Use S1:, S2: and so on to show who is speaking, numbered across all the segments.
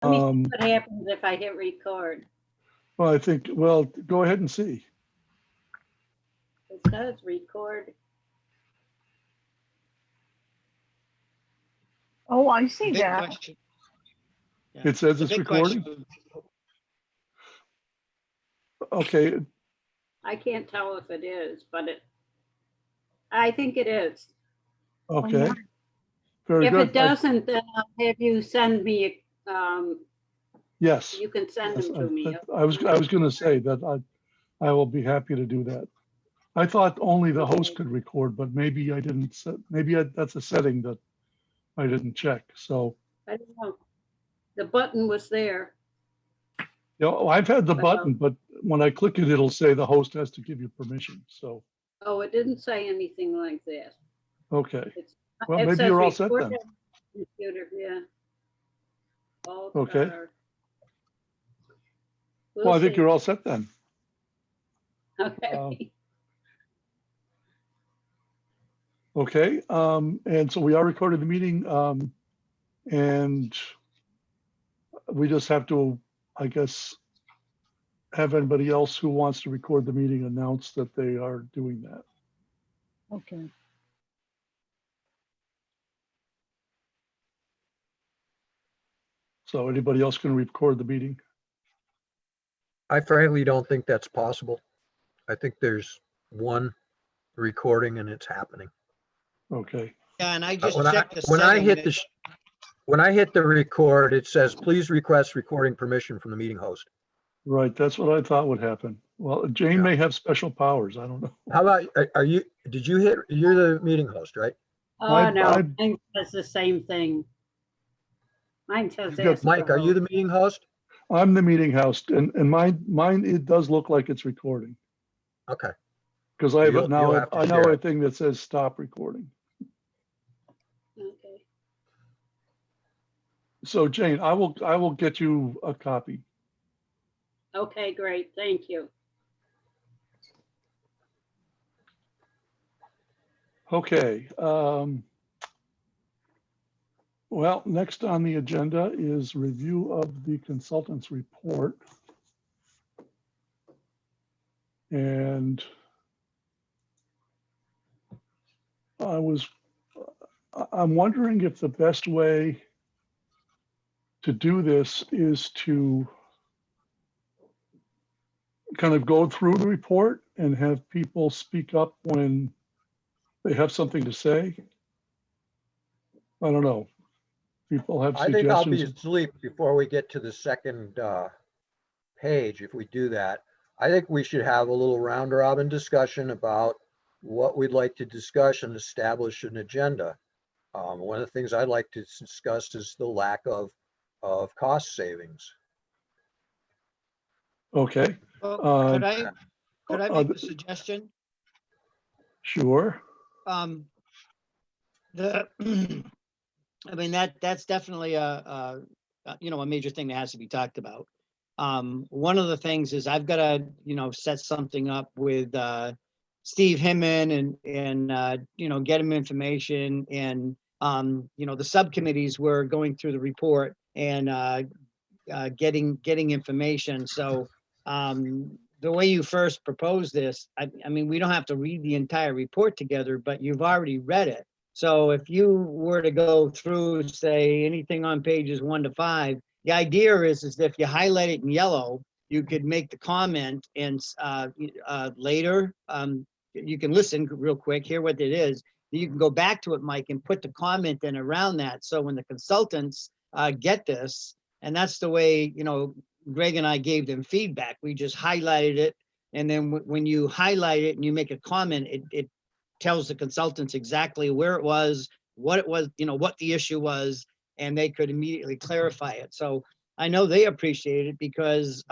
S1: Let me see
S2: Um,
S1: what happens if I hit record.
S2: well, I think, well, go ahead and see.
S1: It says record.
S3: Oh, I see
S4: Big
S3: that.
S4: question. Yeah.
S2: It says
S4: The
S2: it's
S4: big
S2: recording.
S4: question-
S2: Okay,
S1: I can't tell if it is, but I think it is.
S2: okay. Very
S1: If
S2: good.
S1: it doesn't, then I'll have you send me,
S2: Yes.
S1: you can send
S2: Yes,
S1: them to me.
S2: I was going to say that I will be happy to do that. I thought only the host could record, but maybe I didn't set, that's a setting that I didn't check. So,
S1: I don't know. The button was there.
S2: you know, I've had the
S1: Well-
S2: button, but when I click it, it'll say the host has to give you permission. So,
S1: Oh, it didn't say anything like that.
S2: okay.
S1: It's-
S2: Well,
S1: it
S2: maybe
S1: says
S2: you're all set
S1: record
S2: then.
S1: on Computer, yeah. Both
S2: Okay.
S1: are-
S2: Well, I think
S1: see.
S2: you're all set then.
S1: Okay.
S2: Okay, and so we are recording the meeting, and we just have to, I guess, have anybody else who wants to record the meeting announce that they are doing that.
S3: Okay.
S2: So anybody else can record the meeting?
S5: I frankly don't think that's possible. I think there's one recording and it's happening.
S2: Okay,
S4: Yeah, and I just
S5: When I,
S4: checked the
S5: when I
S4: setting.
S5: hit
S4: and
S5: the, when I hit the record, it says, please request recording permission from the meeting host.
S2: right, that's what I thought would happen. Well, Jane
S5: Yeah.
S2: may have special powers, I don't know.
S5: How about, are you, did you hit, you're the meeting host, right?
S1: Oh, no,
S2: I-
S1: mine says the same thing. Mine says
S2: You've got-
S1: ask
S5: Mike,
S1: the
S5: are you the
S1: host.
S5: meeting host?
S2: I'm the meeting host, and mine, it does look like it's recording,
S5: Okay.
S2: because I have
S5: You'll-
S2: it now,
S5: you'll have to
S2: I know
S5: share
S2: a
S5: it.
S2: thing that says stop recording.
S1: Okay.
S2: So Jane, I will get you a copy.
S1: Okay, great, thank you.
S2: Okay. Well, next on the agenda is review of the consultant's report. And I'm wondering if the best way to do this is to kind of go through the report and have people speak up when they have something to say. I don't know. People have
S5: I think I'll be
S2: suggestions.
S5: asleep before we get to the second page if we do that. I think we should have a little round robin discussion about what we'd like to discuss and establish an agenda. One of the things I'd like to discuss is the lack of cost savings.
S2: Okay,
S4: Well,
S2: Uh,
S4: could I make a suggestion?
S2: sure.
S4: The, I mean, that's definitely a major thing that has to be talked about. One of the things is I've got to, set something up with Steve Hinman and get him information and, the subcommittees were going through the report and getting information. So the way you first proposed this, I mean, we don't have to read the entire report together, but you've already read it. So if you were to go through, say, anything on pages 1 to 5, the idea is if you highlight it in yellow, you could make the comment and later you can listen real quick, hear what it is. You can go back to it, Mike, and put the comment in around that. So when the consultants get this, and that's the way, Greg and I gave them feedback. We just highlighted it. And then when you highlight it and you make a comment, it tells the consultants exactly where it was, what the issue was, and they could immediately clarify it. So I know they appreciate it because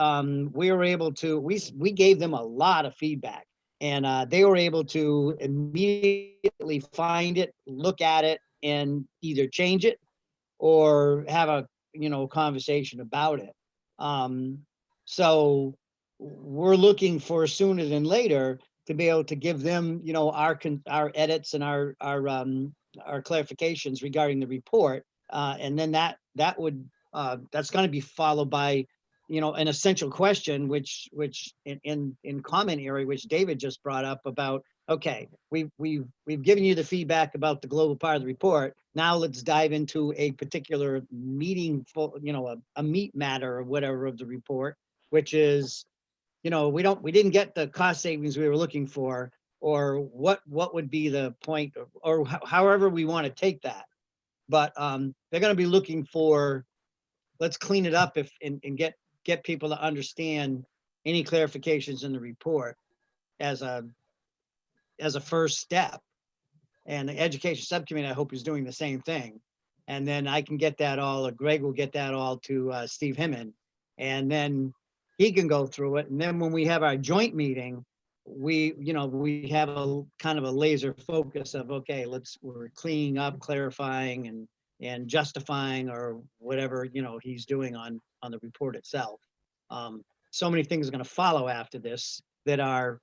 S4: we were able to, we gave them a lot of feedback and they were able to immediately find it, look at it, and either change it or have a conversation about it. So we're looking for sooner than later to be able to give them, our edits and our clarifications regarding the report, and then that would that's going to be followed by, an essential question, which in comment area, which David just brought up about, okay, we've given you the feedback about the global part of the report. Now let's dive into a particular meaningful, a meat matter or whatever of the report, which is, we didn't get the cost savings we were looking for, or what would be the point, or however we want to take that. But they're going to be looking for, let's clean it up and get people to understand any clarifications in the report as a first step. And the education subcommittee, I hope, is doing the same thing. And then I can get that all, or Greg will get that all to Steve Hyman, and then he can go through it. And then when we have our joint meeting, we have a kind of a laser focus of, okay, we're cleaning up, clarifying, and justifying, or whatever, he's doing on the report itself. So many things are going to follow after this that are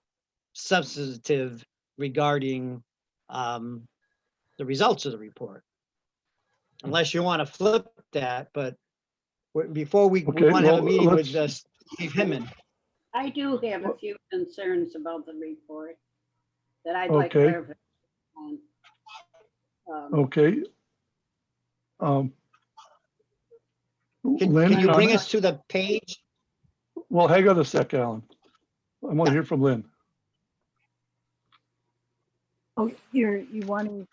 S4: substantive regarding the results of the report. Unless you want to flip that, but before we
S2: Okay,
S4: want to have a
S2: well,
S4: meeting
S2: let's-
S4: with Steve Hyman.
S1: I do have a few concerns about the report that I'd like
S2: Okay.
S1: clarification on.
S2: Okay.
S4: Can
S2: Lynn,
S4: you bring
S2: comment?
S4: us to the page?
S2: Well, hang on a sec, Alan. I want to hear from Lynn.
S3: Oh, you want to,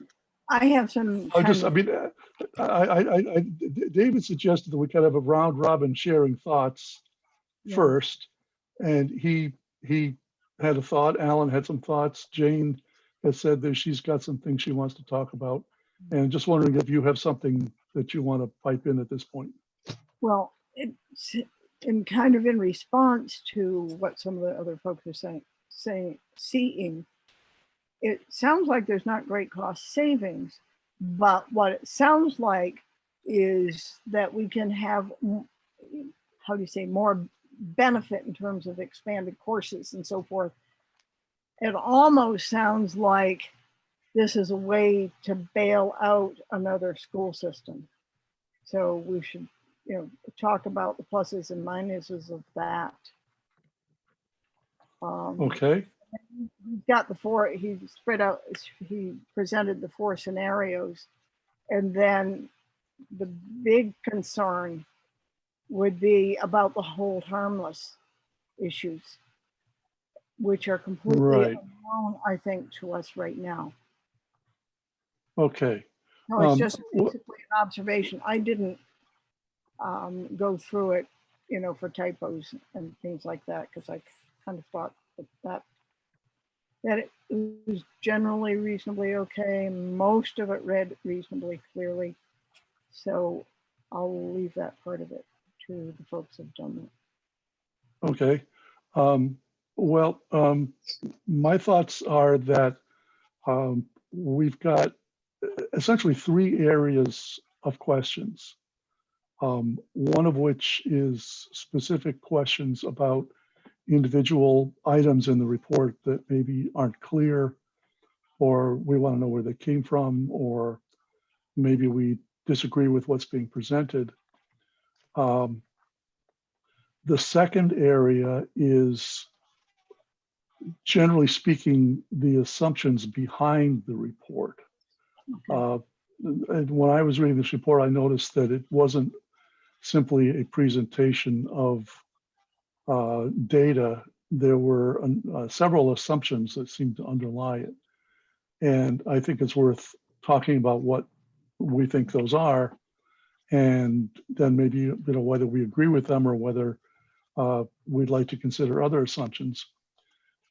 S3: I have some.
S2: I just, I
S3: kind
S2: mean, David suggested that we kind of have a round robin sharing thoughts
S3: Yeah.
S2: first. And he had a thought, Alan had some thoughts, Jane has said that she's got some things she wants to talk about. And just wondering if you have something that you want to pipe in at this point.
S3: Well, it's in kind of in response to what some of the other folks are seeing. It sounds like there's not great cost savings, but what it sounds like is that we can have, how do you say, more benefit in terms of expanded courses and so forth. It almost sounds like this is a way to bail out another school system. So we should, talk about the pluses and minuses of that.
S2: Okay,
S3: He's got he spread out, he presented the 4 scenarios. And then the big concern would be about the hold harmless issues, which are completely
S2: Right.
S3: unknown, I think, to us right now.
S2: okay.
S3: No, it's
S2: Um,
S3: just
S2: wh-
S3: basically an observation. I didn't go through it, for typos and things like that, because I kind of thought that it was generally reasonably okay. Most of it read reasonably clearly. So I'll leave that part of it to the folks who've done that.
S2: Okay. Well, my thoughts are that we've got essentially 3 areas of questions. One of which is specific questions about individual items in the report that maybe aren't clear, or we want to know where they came from, or maybe we disagree with what's being presented. The second area is, generally speaking, the assumptions behind the report. And when I was reading this report, I noticed that it wasn't simply a presentation of data. There were several assumptions that seemed to underlie it. And I think it's worth talking about what we think those are, and then maybe whether we agree with them or whether we'd like to consider other assumptions.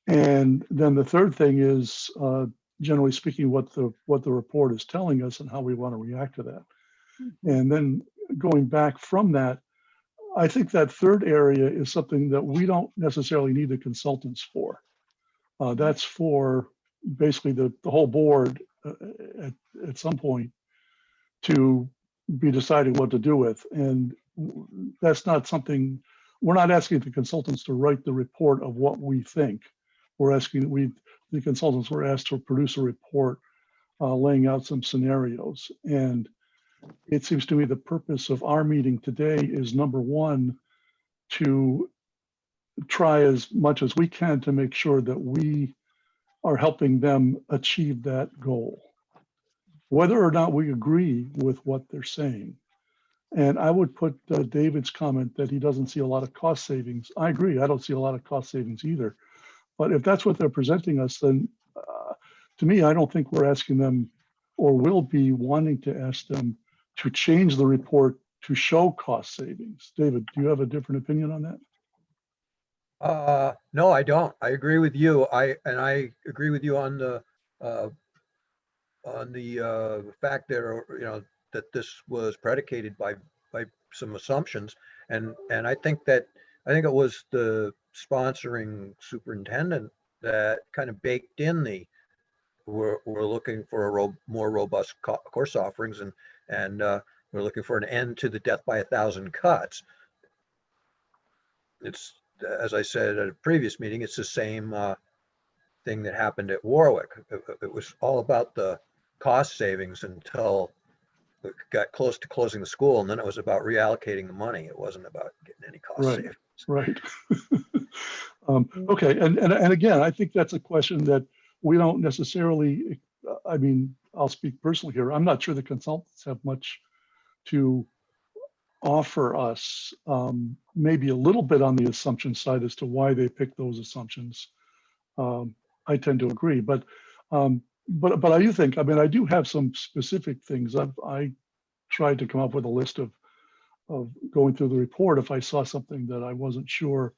S2: And then the third thing is, generally speaking, what the report is telling us and how we want to react to that. And then going back from that, I think that third area is something that we don't necessarily need the consultants for. That's for basically the whole board at some point to be deciding what to do with. And that's not something, we're not asking the consultants to write the report of what we think. We're asking, the consultants were asked to produce a report laying out some scenarios. And it seems to me the purpose of our meeting today is, number one, to try as much as we can to make sure that we are helping them achieve that goal, whether or not we agree with what they're saying. And I would put David's comment that he doesn't see a lot of cost savings. I agree. I don't see a lot of cost savings either. But if that's what they're presenting us, then to me, I don't think we're asking them, or will be wanting to ask them, to change the report to show cost savings. David, do you have a different opinion on that?
S5: No, I don't. I agree with you. I agree with you on the fact that, you know, that this was predicated by some assumptions. And I think it was the sponsoring superintendent that kind of baked in we're looking for more robust course offerings, and we're looking for an end to the death by 1,000 cuts. It's, as I said at a previous meeting, it's the same thing that happened at Warwick. It was all about the cost savings until it got close to closing the school, and then it was about reallocating the money. It wasn't about getting any cost
S2: Right.
S5: savings.
S2: Right. Okay. And again, I think that's a question that we don't necessarily, I mean, I'll speak personally here. I'm not sure the consultants have much to offer us, maybe a little bit on the assumption side as to why they picked those assumptions. I tend to agree, but I do think, I mean, I do have some specific things. I tried to come up with a list of going through the report if I saw something that I wasn't sure,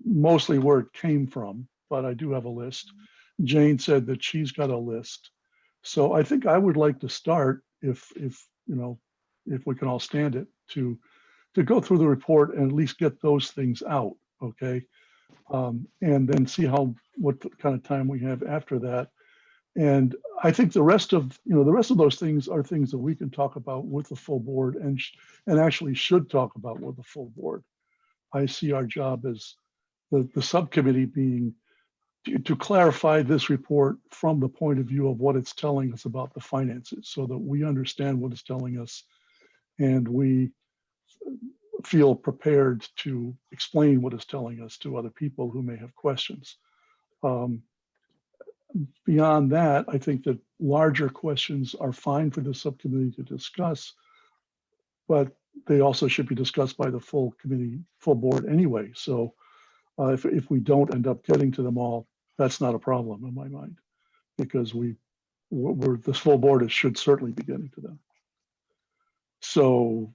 S2: mostly where it came from, but I do have a list. Jane said that she's got a list. So I think I would like to start, if you know, if we can all stand it, to go through the report and at least get those things out, okay? And then see what kind of time we have after that. And I think the rest of those things are things that we can talk about with the full board, and actually should talk about with the full board. I see our job as the subcommittee being to clarify this report from the point of view of what it's telling us about the finances, so that we understand what it's telling us and we feel prepared to explain what it's telling us to other people who may have questions. Beyond that, I think that larger questions are fine for the subcommittee to discuss, but they also should be discussed by the full board anyway. So if we don't end up getting to them all, that's not a problem in my mind, because this full board should certainly be getting to them. So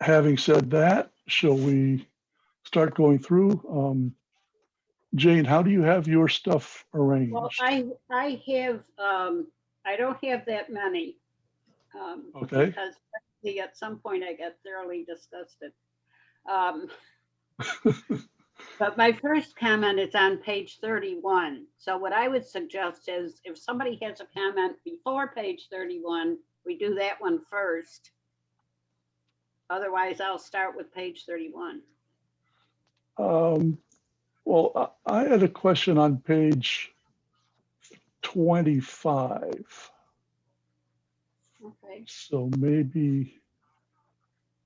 S2: having said that, shall we start going through? Jane, how do you have your stuff arranged?
S1: Well, I have, I don't have that many.
S2: Okay.
S1: Because at some point I got thoroughly disgusted. But my first comment is on page 31. So what I would suggest is, if somebody has a comment before page 31, we do that one first. Otherwise, I'll start with page 31.
S2: Well, I had a question on page 25.
S1: Okay.
S2: So maybe,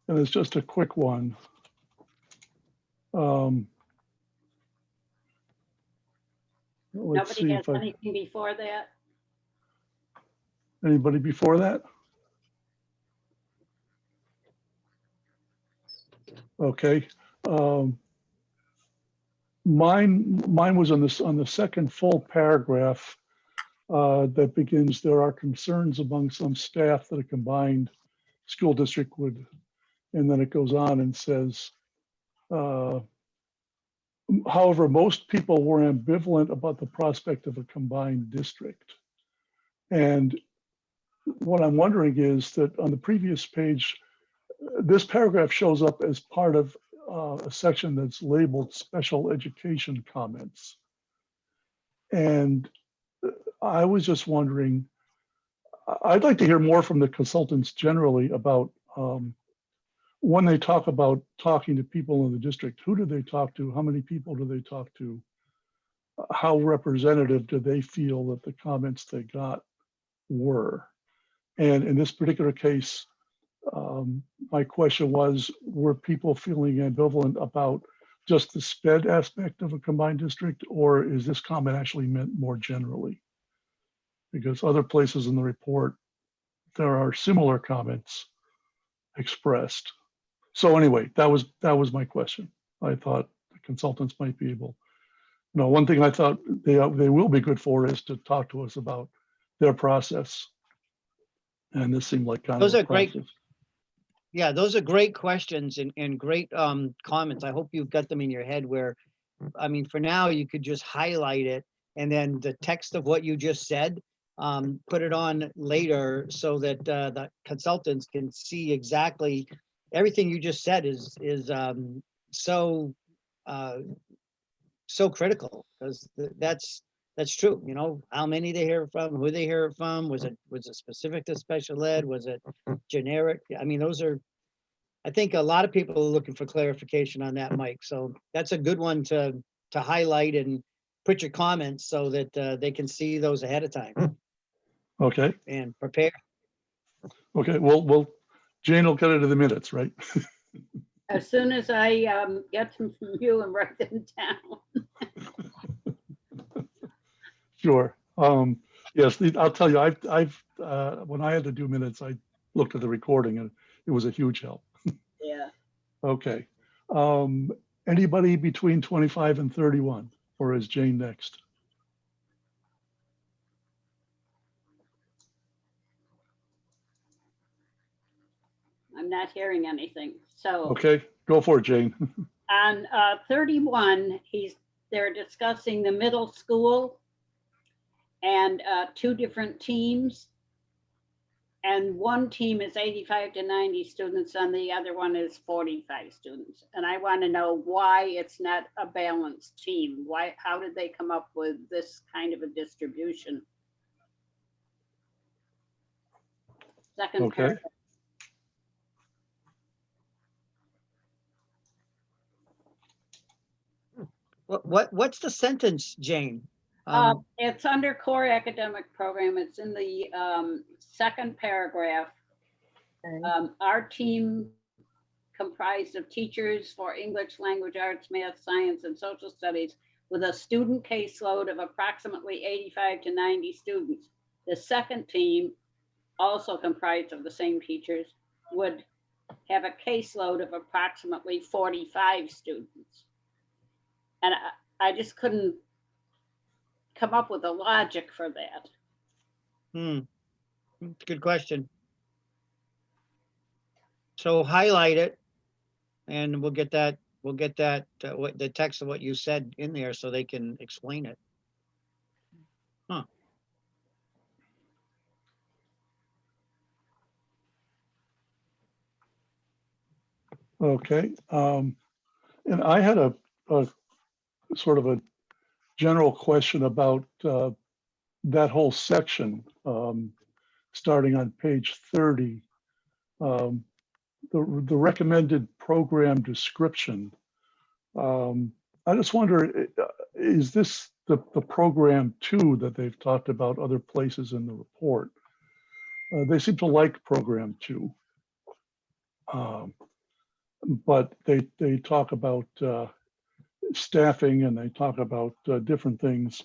S2: and it's just a quick one. Let's
S1: Nobody
S2: see
S1: has
S2: if
S1: anything before that?
S2: anybody before that? Okay. Mine was on the second full paragraph that begins, "There are concerns among some staff that a combined school district would," and then it goes on and says, however, most people were ambivalent about the prospect of a combined district. And what I'm wondering is that on the previous page, this paragraph shows up as part of a section that's labeled special education comments. And I was just wondering, I'd like to hear more from the consultants generally about when they talk about talking to people in the district, who do they talk to? How many people do they talk to? How representative do they feel that the comments they got were? And in this particular case, my question was, were people feeling ambivalent about just the SPED aspect of a combined district, or is this comment actually meant more generally? Because other places in the report, there are similar comments expressed. So anyway, that was my question. I thought the consultants might be able. No, one thing I thought they will be good for is to talk to us about their process. And this seemed like kind
S4: Those
S2: of
S4: are great.
S2: process.
S4: Yeah, those are great questions and great comments. I hope you've got them in your head where, I mean, for now, you could just highlight it and then the text of what you just said, put it on later so that the consultants can see exactly everything you just said is so critical, because that's true. You know, how many they hear from, who they hear it from, was it specific to special ed, was it generic? I mean, those are, I think a lot of people are looking for clarification on that, Mike. So that's a good one to highlight and put your comments so that they can see those ahead of time
S2: Okay,
S4: and prepare.
S2: okay, well, Jane will get it in the minutes, right?
S1: As soon as I get them from you and write them down.
S2: Sure. Yes, I'll tell you, I've when I had to do minutes, I looked at the recording and it was a huge help.
S1: Yeah.
S2: Okay. Anybody between 25 and 31, or is Jane next?
S1: I'm not hearing anything. So
S2: Okay, go for it, Jane.
S1: on 31, they're discussing the middle school and 2 different teams. And one team is 85 to 90 students and the other one is 45 students. And I want to know why it's not a balanced team. How did they come up with this kind of a distribution? Second
S2: Okay.
S1: paragraph.
S4: What's the sentence, Jane?
S1: It's under core academic program. It's in the second paragraph.
S3: Okay.
S1: Our team comprised of teachers for English, language arts, math, science, and social studies with a student caseload of approximately 85 to 90 students. The second team, also comprised of the same teachers, would have a caseload of approximately 45 students. And I just couldn't come up with a logic for that.
S4: Good question. So highlight it and we'll get that what the text of what you said in there so they can explain it.
S2: Okay. And I had a sort of a general question about that whole section, starting on page 30. The recommended program description. I just wonder, is this the program 2 that they've talked about other places in the report? They seem to like program 2. But they talk about staffing and they talk about different things.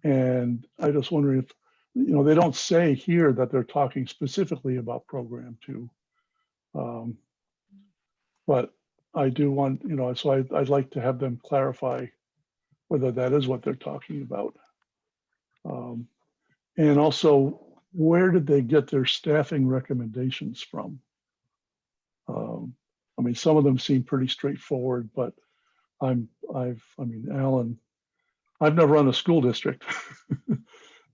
S2: And I just wonder if, they don't say here that they're talking specifically about program 2. But I do want, so I'd like to have them clarify whether that is what they're talking about. And also, where did they get their staffing recommendations from? I mean, some of them seem pretty straightforward, but Alan, I've never run a school district.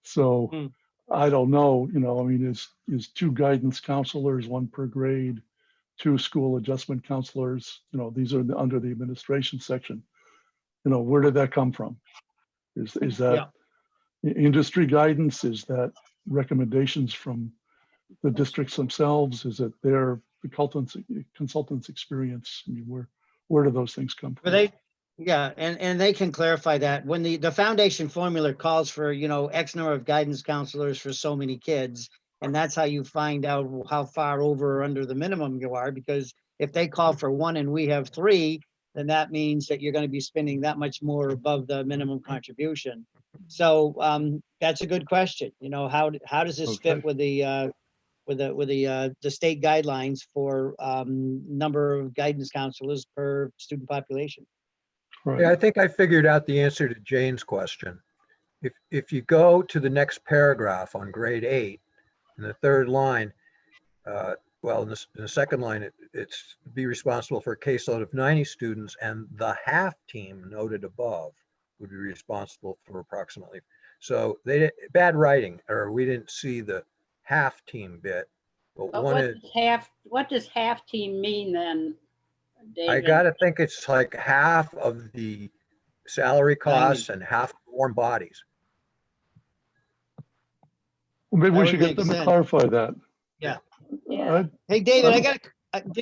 S2: So I don't know, I mean, is 2 guidance counselors, 1 per grade, 2 school adjustment counselors, these are under the administration section. Where did that come from? Is that industry guidance? Is that recommendations from the districts themselves? Is it the consultants experience? I mean, where do those things come from?
S4: And they can clarify that when the foundation formula calls for, X number of guidance counselors for so many kids. And that's how you find out how far over or under the minimum you are, because if they call for 1 and we have 3, then that means that you're going to be spending that much more above the minimum contribution. So that's a good question. You know, how does this
S2: Okay.
S4: fit with the state guidelines for number of guidance counselors per student population?
S5: Yeah,
S2: Right.
S5: I think I figured out the answer to Jane's question. If you go to the next paragraph on grade 8, in the third line, well, in the second line, it's be responsible for a caseload of 90 students, and the half team noted above would be responsible for approximately. So bad writing, or we didn't see the half team bit. But
S1: But
S5: one is,
S1: what does half team mean then,
S5: I
S1: David?
S5: gotta think it's like half of the salary costs and half warm bodies.
S2: Well, maybe
S4: That
S2: we
S4: would
S2: should get
S4: make
S2: them to
S4: sense.
S2: clarify that.
S4: Yeah.
S1: Yeah.
S4: Hey, David,
S2: I'm-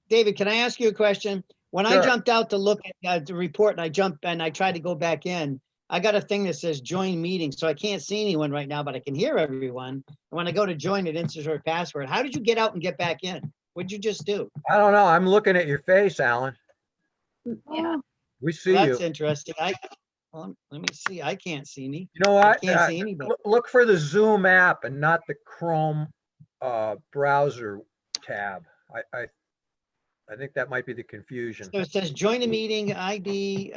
S4: David, can I ask you a question? When I
S5: Sure.
S4: jumped out to look at the report and I tried to go back in, I got a thing that says join meeting. So I can't see anyone right now, but I can hear everyone. And when I go to join, it enters your password. How did you get out and get back in? What'd you just do?
S5: I don't know. I'm looking at your face, Alan.
S1: Yeah.
S5: We see
S4: Well,
S5: you.
S4: that's interesting. Let me see. I can't see me.
S5: You know
S4: I
S5: what?
S4: can't see anybody.
S5: Look for the Zoom app and not the Chrome browser tab. I think that might be the confusion.
S4: So it says join the meeting ID,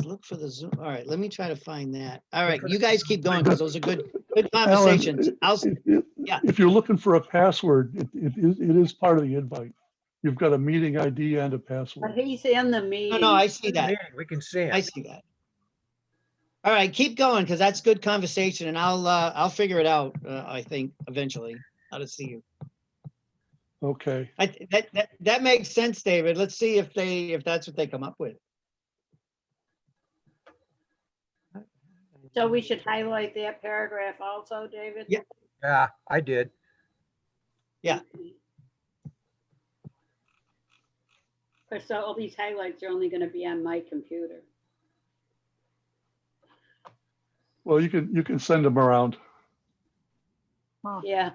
S4: look for the Zoom. All right, let me try to find that. All right, you guys keep going because those are good
S2: Alan,
S4: conversations. Yeah.
S2: If you're looking for a password, it is part of the invite. You've got a meeting ID and a
S1: But
S2: password.
S1: he's in the
S4: No,
S1: meeting.
S4: no, I see that.
S5: We can see
S4: I
S5: it.
S4: see that. All right, keep going because that's good conversation and I'll figure it out, I think, eventually, how to see you.
S2: Okay.
S4: That makes sense, David. Let's see if that's what they come up with.
S1: So we should highlight that paragraph also, David?
S4: Yeah.
S5: Yeah, I did.
S4: Yeah.
S1: So all these highlights are only going to be on my computer.
S2: Well, you can send them around.
S1: Yeah.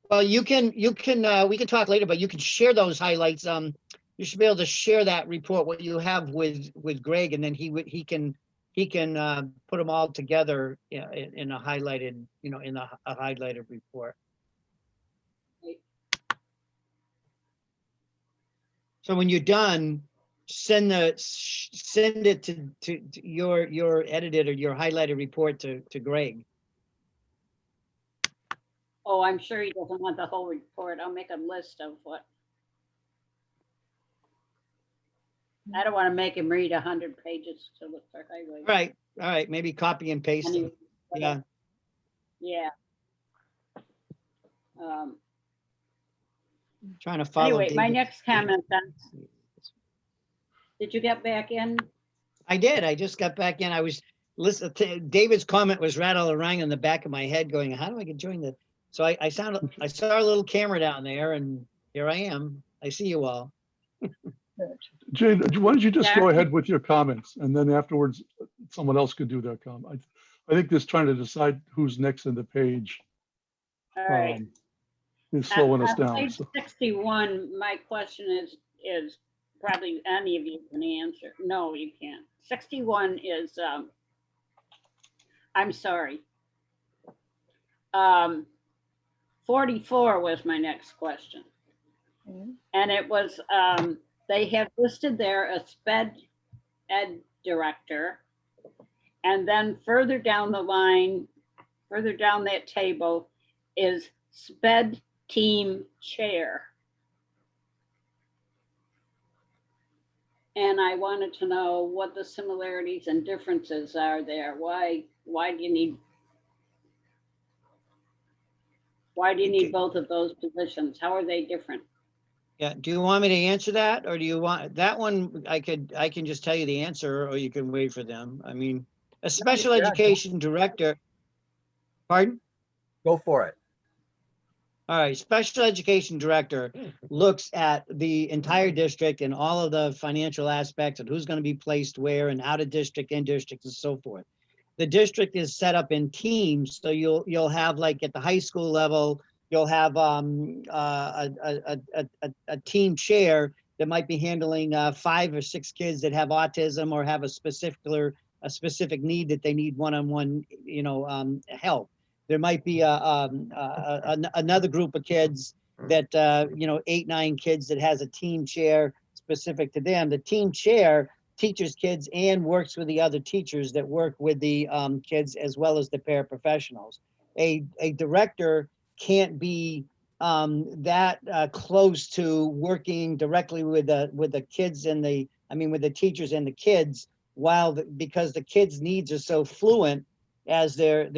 S4: Well, we can talk later, but you can share those highlights. You should be able to share that report, what you have with Greg, and then he can put them all together in a highlighted, in a highlighted report. So when you're done, send it to your edited or your highlighted report to Greg.
S1: Oh, I'm sure he doesn't want the whole report. I'll make a list of what. I don't want to make him read 100 pages to look for highlights.
S4: All right, maybe copy and paste them. Yeah.
S1: Yeah.
S4: Trying to follow.
S1: Anyway, my
S4: David.
S1: next comment then. Did you get back in?
S4: I did. I just got back in. I was listening to David's comment was rattling in the back of my head going, how do I get joined the? So I saw a little camera down there and here I am. I see you all.
S2: Jane, why don't you just go
S1: Yeah.
S2: ahead with your comments and then afterwards someone else could do their comment. I think just trying to decide who's next in the page
S1: All right.
S2: is slowing us
S1: On
S2: down.
S1: page
S2: So,
S1: 61, my question is probably any of you can answer. No, you can't. 61 is, I'm sorry. 44 was my next question.
S3: Mhm.
S1: And it was, they have listed there a sped ed director. And then further down the line, further down that table is sped team chair. And I wanted to know what the similarities and differences are there. Why do you need both of those positions? How are they different?
S4: Yeah. Do you want me to answer that or do you want that one? I can just tell you the answer or you can wait for them. I mean, a special
S5: Yeah.
S4: education director. Pardon?
S5: Go for it.
S4: All right, special education director looks at the entire district and all of the financial aspects and who's going to be placed where and out of district, in district, and so forth. the district is set up in teams. So you'll have, like at the high school level, you'll have a team chair that might be handling 5 or 6 kids that have autism or have a specific need that they need one-on-one, help. There might be another group of kids that 8, 9 kids that has a team chair specific to them. The team chair teaches kids and works with the other teachers that work with the kids, as well as the paraprofessionals. A director can't be that close to working directly with the kids and with the teachers and the kids, because the kids' needs are so fluent as they're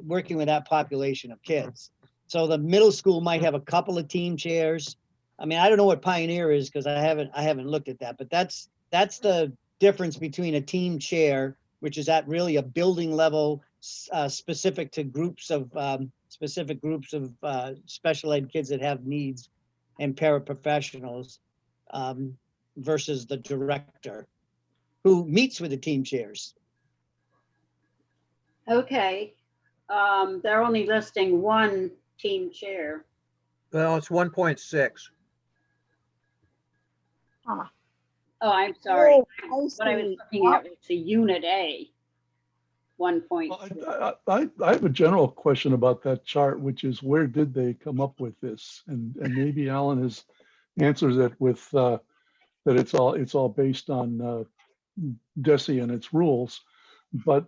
S4: working with that population of kids. So the middle school might have a couple of team chairs. I don't know what Pioneer is, because I haven't looked at that, but that's the difference between a team chair, which is at really a building level, specific to specific groups of special ed kids that have needs, and paraprofessionals, versus the director who meets with the team chairs.
S1: Okay, they're only listing one team chair.
S5: Well, it's 1.6.
S3: Ah,
S1: Oh, I'm sorry.
S3: oh, I
S1: What I was
S3: see.
S1: looking at was the unit A, 1.6.
S2: I have a general question about that chart, which is where did they come up with this? And maybe Alan has answers it with that it's all based on DESI and its rules. But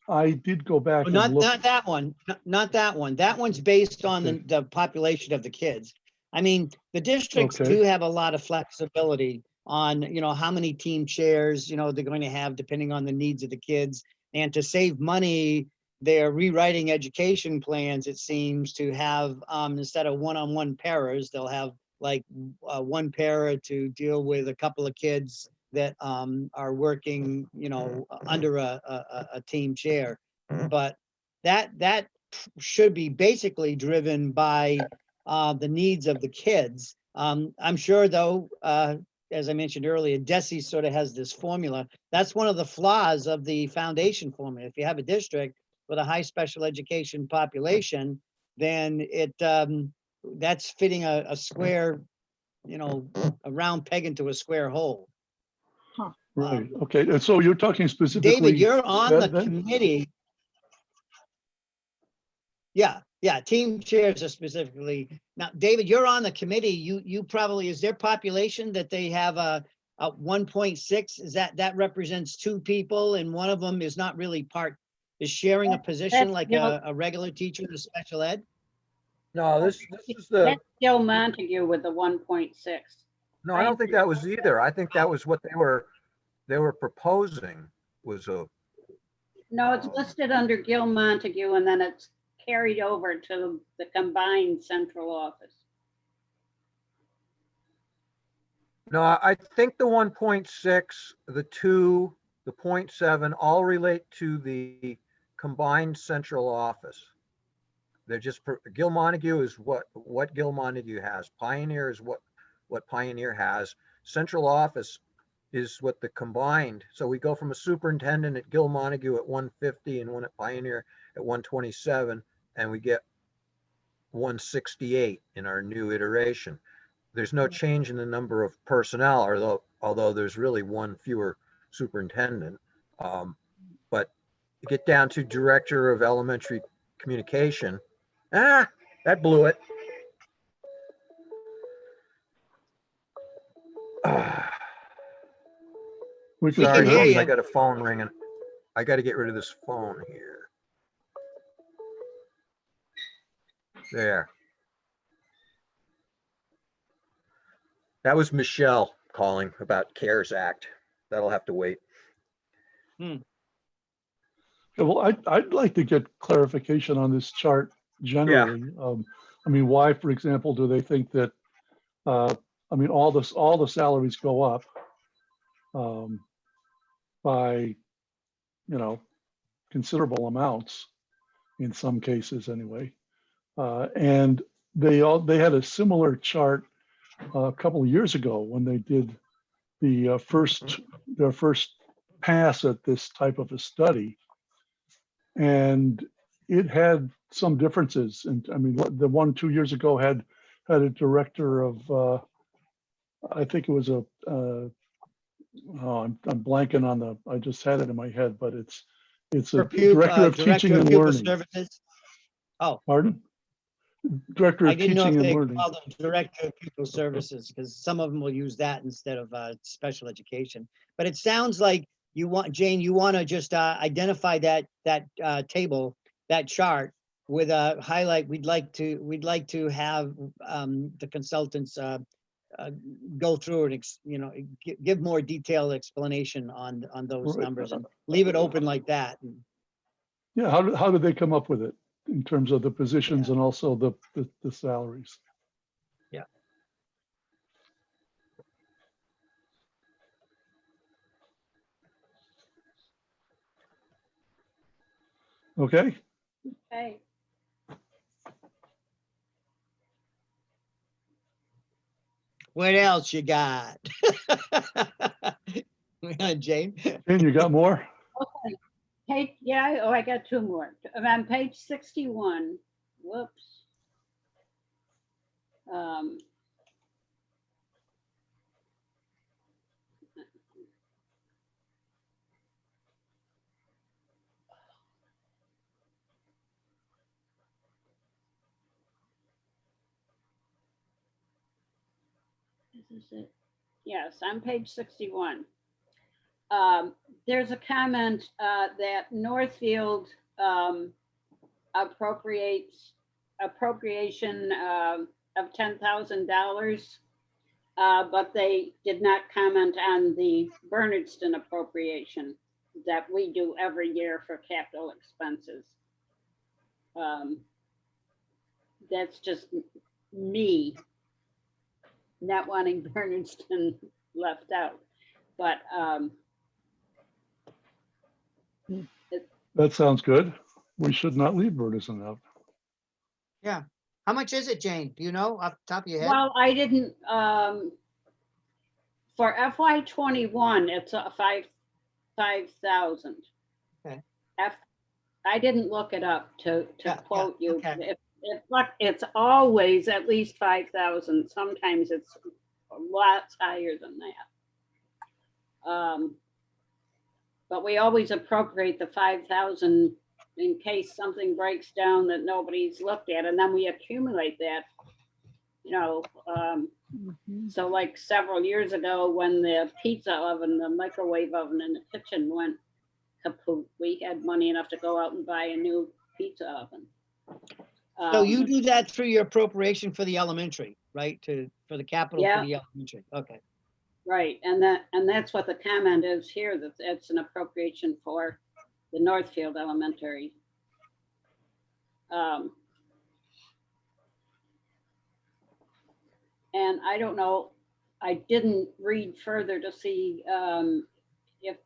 S2: I did go back and look.
S4: Not that one. Not that one. That one's based on
S2: Okay.
S4: the population of the kids. The districts
S2: Okay.
S4: do have a lot of flexibility on, how many team chairs, they're going to have depending on the needs of the kids. And to save money, they're rewriting education plans, it seems, to have, instead of one-on-one paras, they'll have like one para to deal with a couple of kids that are working, under a team chair. But that should be basically driven by the needs of the kids. I'm sure, though, as I mentioned earlier, DESI sort of has this formula. That's one of the flaws of the foundation formula. If you have a district with a high special education population, then that's fitting a square, a round peg into a square hole.
S2: Right. Okay. And so you're talking specifically.
S4: David, you're on the
S2: that-
S4: committee. Yeah, team chairs are specifically. Now, David, you're on the committee. You probably, is their population that they have a 1.6? Is that represents 2 people, and one of them is not really is sharing a position
S1: That's
S4: like
S1: Gil-
S4: a regular teacher in special ed?
S5: No, this is the,
S1: That's Gil Montague with the 1.6.
S5: no, I don't think that was either. I think that was what they were proposing was a,
S1: No, it's listed under Gil Montague, and then it's carried over to the combined central office.
S5: no, I think the 1.6, the 2, the 0.7 all relate to the combined central office. They're just, Gil Montague is what Gil Montague has. Pioneer is what Pioneer has. Central office is what the combined. So we go from a superintendent at Gil Montague at 150 and one at Pioneer at 127, and we get 168 in our new iteration. There's no change in the number of personnel, although there's really one fewer superintendent. But you get down to director of elementary communication. That blew it.
S2: We can
S5: Sorry,
S4: hear
S5: folks,
S4: you.
S5: I got a phone ringing. I got to get rid of this phone here. There. That was Michelle calling about CARES Act. That'll have to wait.
S2: Yeah, well, I'd like to get clarification on this chart generally. Why, for example, do they think that, all the salaries go up by, considerable amounts in some cases anyway. And they had a similar chart a couple of years ago when they did their first pass at this type of a study. And it had some differences. And I mean, the one 2 years ago had a director of, I think it was oh, I'm blanking on I just had it in my head, but it's a director of teaching and
S4: pupil
S2: learning.
S4: services. Oh,
S2: Pardon? Director
S4: I
S2: of
S4: didn't know
S2: teaching
S4: if
S2: and
S4: they
S2: learning.
S4: called them director of pupil services, because some of them will use that instead of special education. But it sounds like you want, Jane, you want to just identify that table, that chart with a highlight. We'd like to have the consultants go through and give more detailed explanation on those
S2: Right.
S4: numbers, and leave it open like that.
S2: Yeah, how did they come up with it in terms of the positions and also the salaries?
S4: Yeah.
S2: Okay,
S1: Okay,
S4: What else you got? Jane?
S2: and you got more?
S1: I got two more. On page 61, whoops. This is it. Yes, on page 61. There's a comment that Northfield appropriation of $10,000, but they did not comment on the Bernardston appropriation that we do every year for capital expenses. That's just me not wanting Bernardston left out, but
S2: That sounds good. We should not leave Bernardston out.
S4: Yeah. How much is it, Jane? Do you know off the top of your head?
S1: well, I didn't, for FY '21, it's a 5,000.
S4: Okay.
S1: I didn't look it up to
S4: Yeah,
S1: quote you.
S4: okay.
S1: It's always at least 5,000. Sometimes it's a lot higher than that. But we always appropriate the 5,000 in case something breaks down that nobody's looked at, and then we accumulate that. So like several years ago, when the pizza oven, the microwave oven in the kitchen went kaput, we had money enough to go out and buy a new pizza oven.
S4: So you do that through your appropriation for the elementary, right? For the capital
S1: Yeah.
S4: for the elementary. Okay.
S1: Right, and that's what the comment is here, that it's an appropriation for the Northfield Elementary. And I don't know, I didn't read further to see if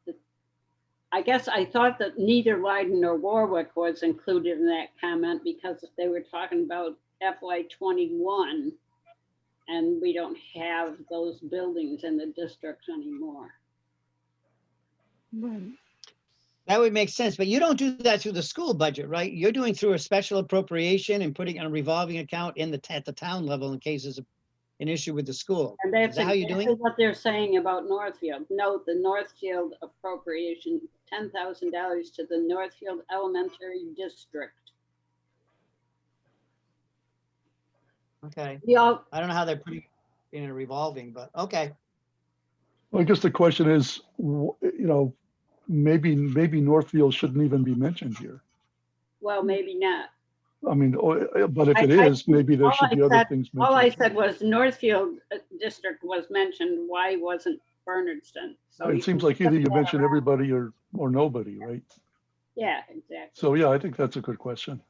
S1: I guess I thought that neither Leiden nor Warwick was included in that comment because they were talking about FY '21. And we don't have those buildings in the districts anymore.
S3: Right.
S4: That would make sense, but you don't do that through the school budget, right? You're doing through a special appropriation and putting in a revolving account at the town level in case there's an issue with the school.
S1: And that's
S4: Is that how you're doing
S1: exactly
S4: it?
S1: what they're saying about Northfield. Note the Northfield appropriation, $10,000 to the Northfield Elementary District.
S4: Okay.
S1: We all,
S4: I don't know how they're putting it in a revolving, but okay.
S2: Well, I guess the question is, maybe Northfield shouldn't even be mentioned here.
S1: well, maybe not.
S2: I mean, but if it
S1: I-
S2: is, maybe there
S1: all
S2: should
S1: I
S2: be other
S1: said-
S2: things
S1: All I
S2: mentioned.
S1: said was Northfield District was mentioned. Why wasn't Bernardston? So
S2: It
S1: you
S2: seems
S1: can
S2: like either
S1: flip
S2: you
S1: that
S2: mention
S1: around.
S2: everybody or nobody, right?
S1: Yeah, exactly.
S2: So yeah, I think that's a good question.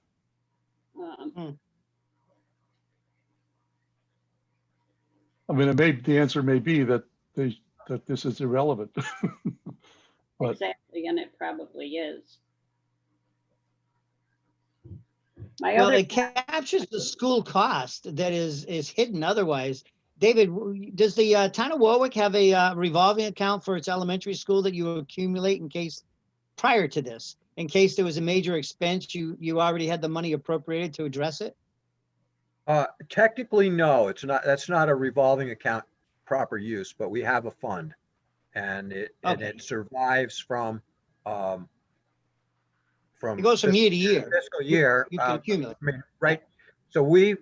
S2: I mean, the answer may be that this is irrelevant. But
S1: Exactly, and it probably is. My
S4: Well,
S1: other,
S4: it captures the school cost that is hidden otherwise. David, does the town of Warwick have a revolving account for its elementary school that you accumulate in case prior to this? in case there was a major expense, you already had the money appropriated to address it?
S5: Technically, no, it's not, that's not a revolving account proper use, but we have a fund. And
S4: Okay.
S5: it survives from
S4: It goes from year to year.
S5: fiscal year.
S4: You can
S5: I
S4: accumulate.
S5: mean, right, so we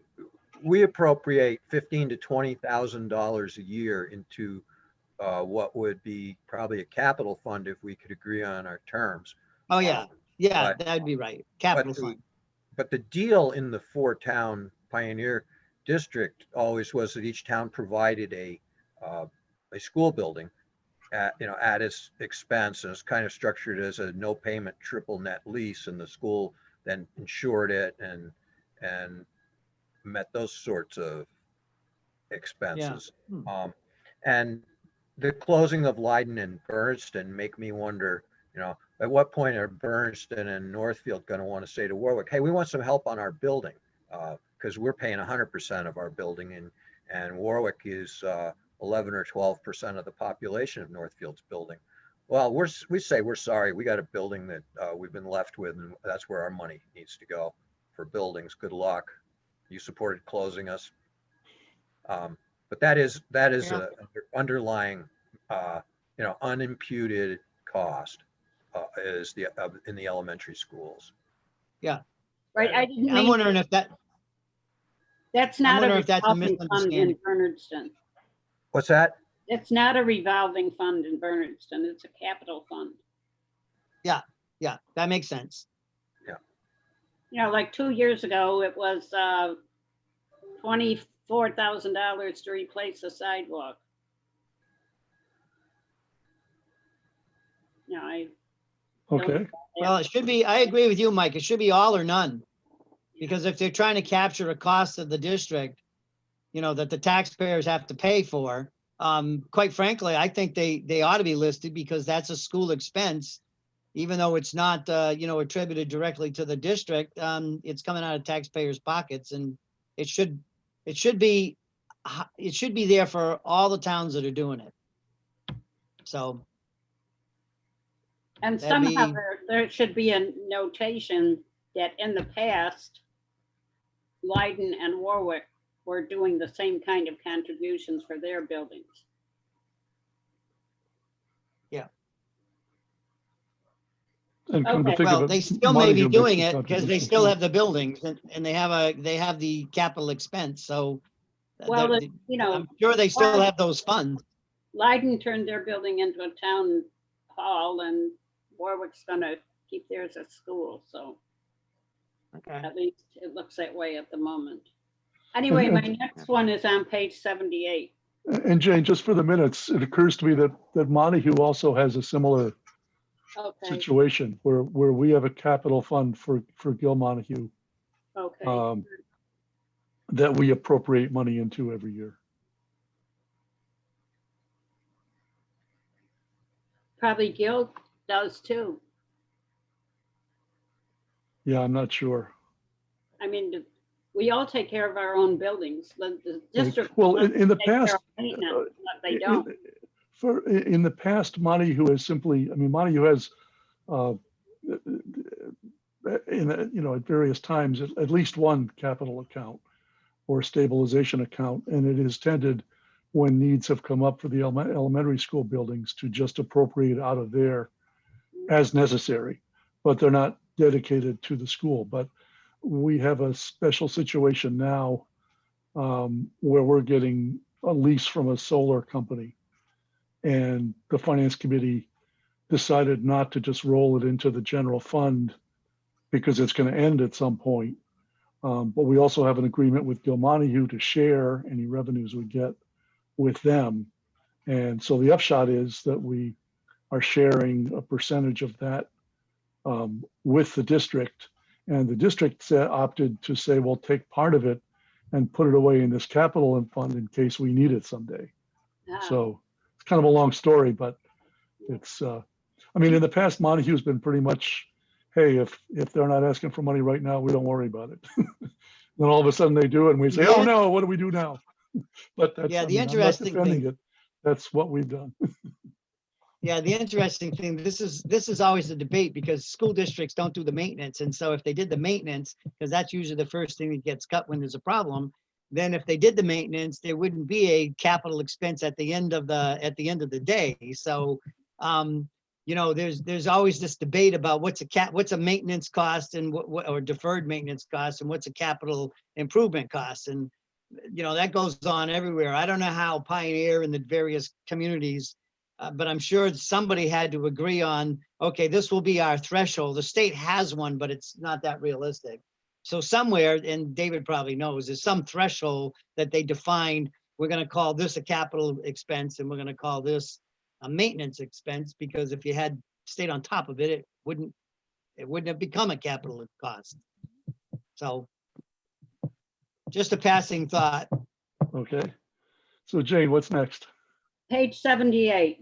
S5: appropriate $15,000 to $20,000 a year into what would be probably a capital fund if we could agree on our terms.
S4: Oh, yeah, yeah,
S5: but-
S4: that'd be right. Capital
S5: the-
S4: fund.
S5: But the deal in the 4-town Pioneer District always was that each town provided a school building at its expense, and it's kind of structured as a no payment triple net lease, and the school then insured it and met those sorts of expenses. And the closing of Leiden and Bernston make me wonder, at what point are Bernston and Northfield going to want to say to Warwick, hey, we want some help on our building, because we're paying 100% of our building, and Warwick is 11 or 12% of the population of Northfield's building. Well, we say we're sorry, we got a building that we've been left with, and that's where our money needs to go for buildings. Good luck. You supported closing us. But that is
S4: Yeah.
S5: a underlying, unimputed cost is in the elementary schools.
S1: Right, I didn't
S4: I'm
S1: mean,
S4: wondering if
S1: that's
S4: I'm
S1: not a
S4: wondering if that's a
S1: revolving fund in
S4: misunderstanding.
S1: Bernardston.
S5: What's that?
S1: It's not a revolving fund in Bernardston, it's a capital fund.
S4: Yeah, that makes sense.
S1: Like 2 years ago, it was $24,000 to replace a sidewalk. I
S2: Okay,
S4: Well, it should be, I agree with you, Mike. It should be all or none. Because if they're trying to capture a cost of the district, that the taxpayers have to pay for, quite frankly, I think they ought to be listed because that's a school expense. Even though it's not, attributed directly to the district, it's coming out of taxpayers' pockets, and it should be there for all the towns that are doing it. So,
S1: And
S4: That'd
S1: somehow
S4: be-
S1: there should be a notation that in the past, Leiden and Warwick were doing the same kind of contributions for their buildings.
S2: and come to
S1: Okay.
S2: think of
S4: well,
S2: it,
S4: they still may be
S2: Montague makes
S4: doing
S2: the
S4: it because they
S2: contribution
S4: still
S2: too.
S4: have the buildings and they have the capital expense. So,
S1: Well,
S4: they're- I'm sure they still have those funds.
S1: Leiden turned their building into a town hall and Warwick's gonna keep theirs at school, so
S4: Okay.
S1: at least it looks that way at the moment. Anyway, my next one is on page 78.
S2: And Jane, just for the minutes, it occurs to me that Montague also has a similar
S1: Okay,
S2: situation where we have a capital fund for Gil Montague
S1: okay.
S2: that we appropriate money into every year.
S1: Probably Gil does too.
S2: Yeah, I'm not sure.
S1: I mean, we all take care of our own buildings. The district.
S2: Well, in the
S1: takes care
S2: past,
S1: of maintenance, but they don't.
S2: in the past, Montague has simply, Montague has, at various times, at least one capital account or stabilization account, and it is tended when needs have come up for the elementary school buildings to just appropriate out of there as necessary, but they're not dedicated to the school. But we have a special situation now where we're getting a lease from a solar company, and the finance committee decided not to just roll it into the general fund because it's going to end at some point. But we also have an agreement with Gil Montague to share any revenues we get with them. And so the upshot is that we are sharing a percentage of that with the district. And the district opted to say, we'll take part of it and put it away in this capital fund in case we need it someday.
S1: Ah,
S2: So it's kind of a long story, but it's, in the past, Montague's been pretty much, hey, if they're not asking for money right now, we don't worry about it. Then all of a sudden they do it and we say, oh
S4: Yeah.
S2: no, what do we do now? But that's,
S4: Yeah, the
S2: I'm not
S4: interesting
S2: defending
S4: thing-
S2: it. That's what we've done.
S4: Yeah, the interesting thing, this is always a debate because school districts don't do the maintenance. And so if they did the maintenance, because that's usually the first thing that gets cut when there's a problem, then if they did the maintenance, there wouldn't be a capital expense at the end of the day. So there's always this debate about what's a maintenance cost and what or deferred maintenance cost and what's a capital improvement cost. And that goes on everywhere. I don't know how Pioneer and the various communities, but I'm sure somebody had to agree on, okay, this will be our threshold. The state has one, but it's not that realistic. So somewhere, and David probably knows, there's some threshold that they defined. We're going to call this a capital expense and we're going to call this a maintenance expense, because if you had stayed on top of it, it wouldn't have become a capital cost. So just a passing thought.
S2: Okay. So Jane, what's next?
S1: Page 78.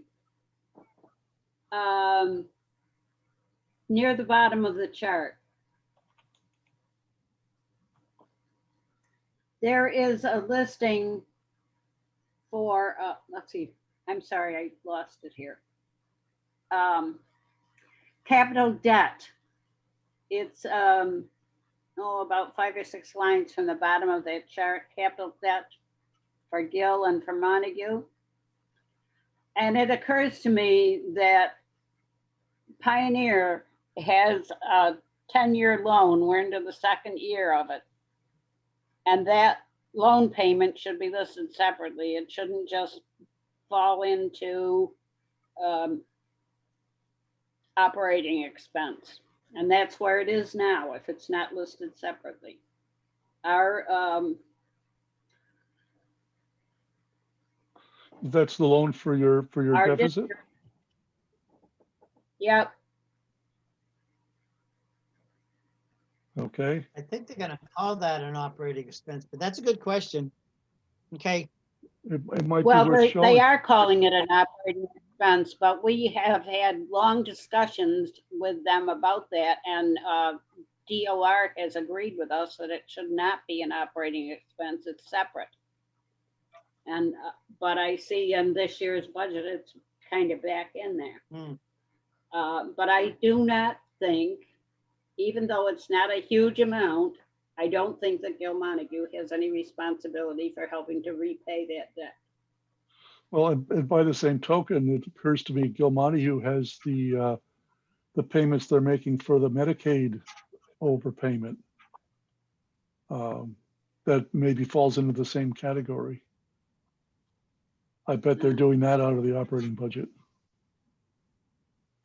S1: Near the bottom of the chart. There is a listing for, let's see, I'm sorry, I lost it here. Capital debt. It's about 5 or 6 lines from the bottom of that chart. Capital debt for Gill and for Montague. And it occurs to me that Pioneer has a 10-year loan. We're into the 2nd year of it. And that loan payment should be listed separately. It shouldn't just fall into operating expense. And that's where it is now if it's not listed separately.
S2: That's the loan for your
S1: Our
S2: deficit?
S1: district- Yep.
S2: Okay.
S4: I think they're going to call that an operating expense, but that's a good question. Okay.
S2: It might be
S1: Well,
S2: worth
S1: they
S2: showing.
S1: are calling it an operating expense, but we have had long discussions with them about that, and DOR has agreed with us that it should not be an operating expense. It's separate. And but I see in this year's budget, it's kind of back in there. But I do not think, even though it's not a huge amount, I don't think that Gil Montague has any responsibility for helping to repay that debt.
S2: Well, and by the same token, it occurs to me Gil Montague has the payments they're making for the Medicaid overpayment. That maybe falls into the same category. I bet they're doing that out of the operating budget.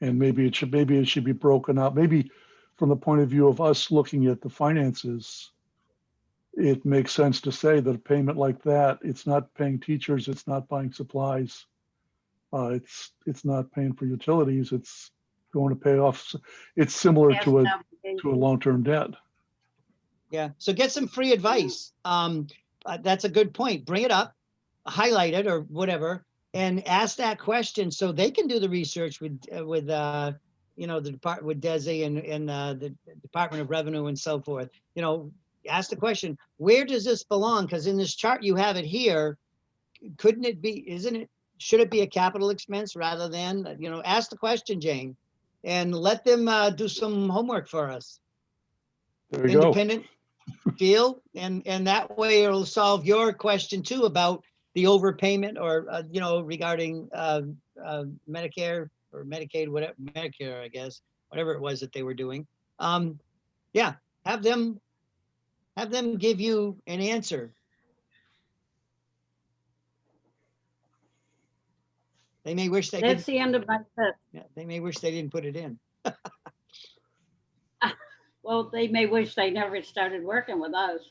S2: And maybe it should be broken out. Maybe from the point of view of us looking at the finances, it makes sense to say that a payment like that, it's not paying teachers, it's not buying supplies, it's not paying for utilities, it's going to pay off. It's similar to a long-term debt.
S4: Yeah. So get some free advice. That's a good point. Bring it up, highlight it or whatever, and ask that question so they can do the research with the department, with DESE and the Department of Revenue and so forth. Ask the question, where does this belong? Because in this chart you have it here. Couldn't it be, should it be a capital expense rather than, ask the question, Jane, and let them do some homework for us.
S2: There you
S4: Independent deal, and that way it'll solve your question too about the overpayment or, regarding Medicare or Medicaid, whatever, Medicare, I guess, whatever it was that they were doing. Yeah, have them give you an answer. They may wish they
S1: That's
S4: did.
S1: the end of my list.
S4: Yeah, they may wish they didn't put it in.
S1: Well, they may wish they never started working with us.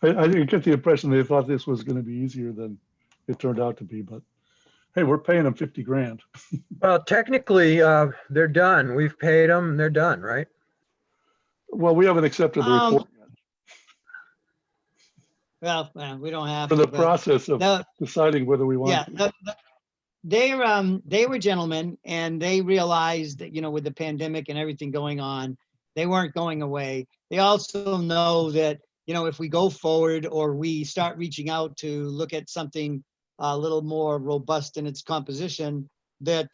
S2: I get the impression they thought this was going to be easier than it turned out to be, but hey, we're paying them 50 grand.
S5: Well, technically, they're done. We've paid them. They're done, right?
S2: Well, we haven't accepted the report yet.
S4: Well, we don't have
S2: For
S4: to.
S2: the
S4: but
S2: process of deciding whether we want to.
S4: They were gentlemen, and they realized that, with the pandemic and everything going on, they weren't going away. They also know that, if we go forward or we start reaching out to look at something a little more robust in its composition, that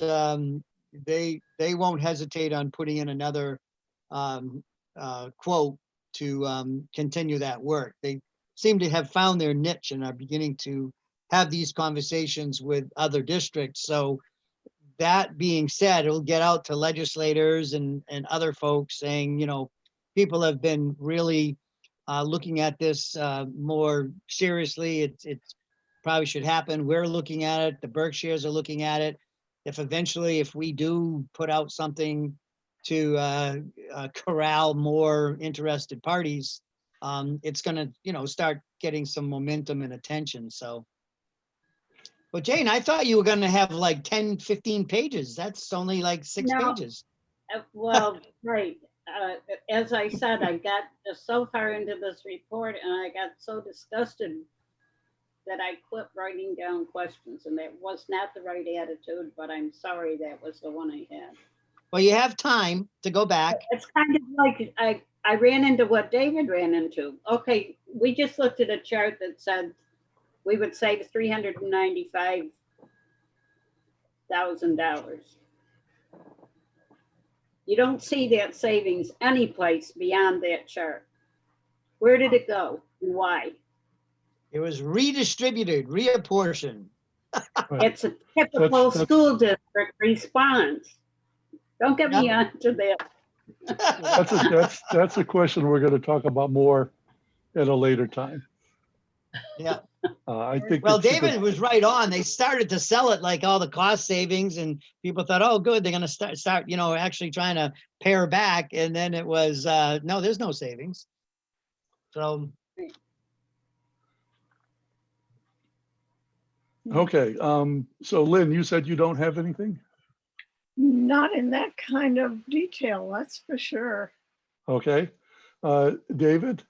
S4: they won't hesitate on putting in another quote to continue that work. They seem to have found their niche and are beginning to have these conversations with other districts. So that being said, it'll get out to legislators and other folks saying, you know, people have been really looking at this more seriously. It's probably should happen. We're looking at it. The Berkshires are looking at it. If we do put out something to corral more interested parties, it's gonna, you know, start getting some momentum and attention. So. But Jane, I thought you were gonna have like 10, 15 pages. That's only like 6
S1: No.
S4: pages.
S1: Well, right. As I said, I got just so far into this report and I got so disgusted that I quit writing down questions, and that was not the right attitude, but I'm sorry that was the one I had.
S4: Well, you have time to go back.
S1: It's kind of like I ran into what David ran into. Okay, we just looked at a chart that said we would save $395,000. You don't see that savings anyplace beyond that chart. Where did it go and why?
S4: It was redistributed, reapportioned.
S2: Right.
S1: It's a typical
S2: That's-
S1: school district response. Don't get me onto that.
S2: That's a question we're going to talk about more at a later time.
S4: Yeah.
S2: I think.
S4: Well,
S2: it's a
S4: David
S2: good-
S4: was right on. They started to sell it like all the cost savings, and people thought, oh, good, they're going to start, you know, actually trying to pare back. And then it was, no, there's no savings. So,
S2: Okay, so Lynn, you said you don't have anything?
S3: Not in that kind of detail, that's for sure.
S2: Okay. David?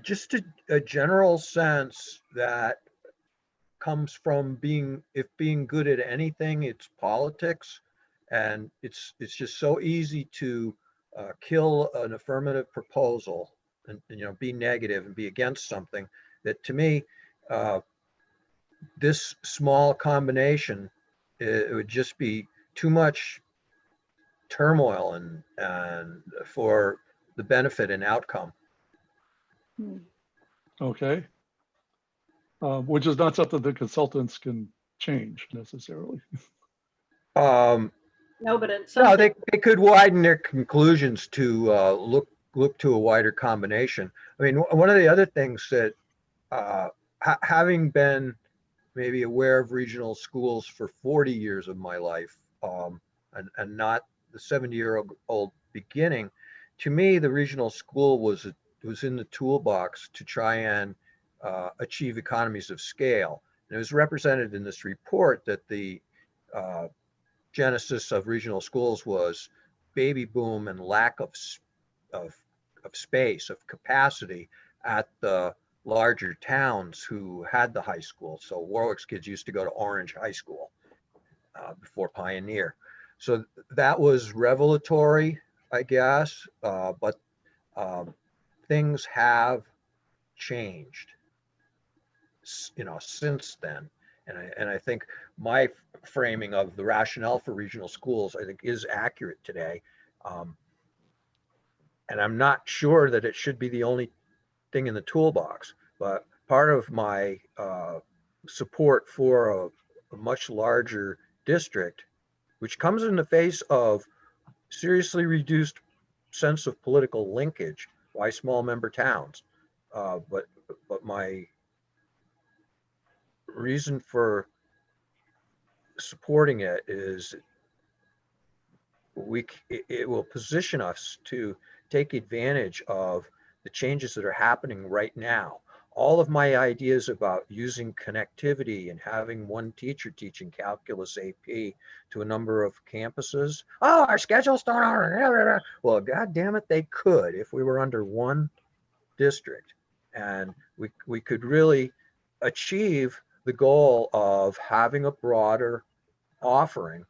S5: Just a general sense that comes from being good at anything, it's politics. And it's just so easy to kill an affirmative proposal and, you know, be negative and be against something that, to me, this small combination, it would just be too much turmoil and for the benefit and outcome.
S2: Okay. Which is not something the consultants can change necessarily.
S1: No, but it's
S5: No,
S1: something.
S5: they could widen their conclusions to look to a wider combination. I mean, one of the other things that having been maybe aware of regional schools for 40 years of my life, and not the 70-year-old beginning, to me, the regional school was in the toolbox to try and achieve economies of scale. And it was represented in this report that the genesis of regional schools was baby boom and lack of space, of capacity at the larger towns who had the high school. So Warwick's kids used to go to Orange High School before Pioneer. So that was revelatory, I guess, but things have changed, you know, since then. And I think my framing of the rationale for regional schools, I think, is accurate today. And I'm not sure that it should be the only thing in the toolbox, but part of my support for a much larger district, which comes in the face of seriously reduced sense of political linkage by small member towns. But my reason for supporting it is it will position us to take advantage of the changes that are happening right now. All of my ideas about using connectivity and having one teacher teaching calculus AP to a number of campuses. Oh, our schedules don't. Well, God damn it, they could if we were under one district, and we could really achieve the goal of having a broader offering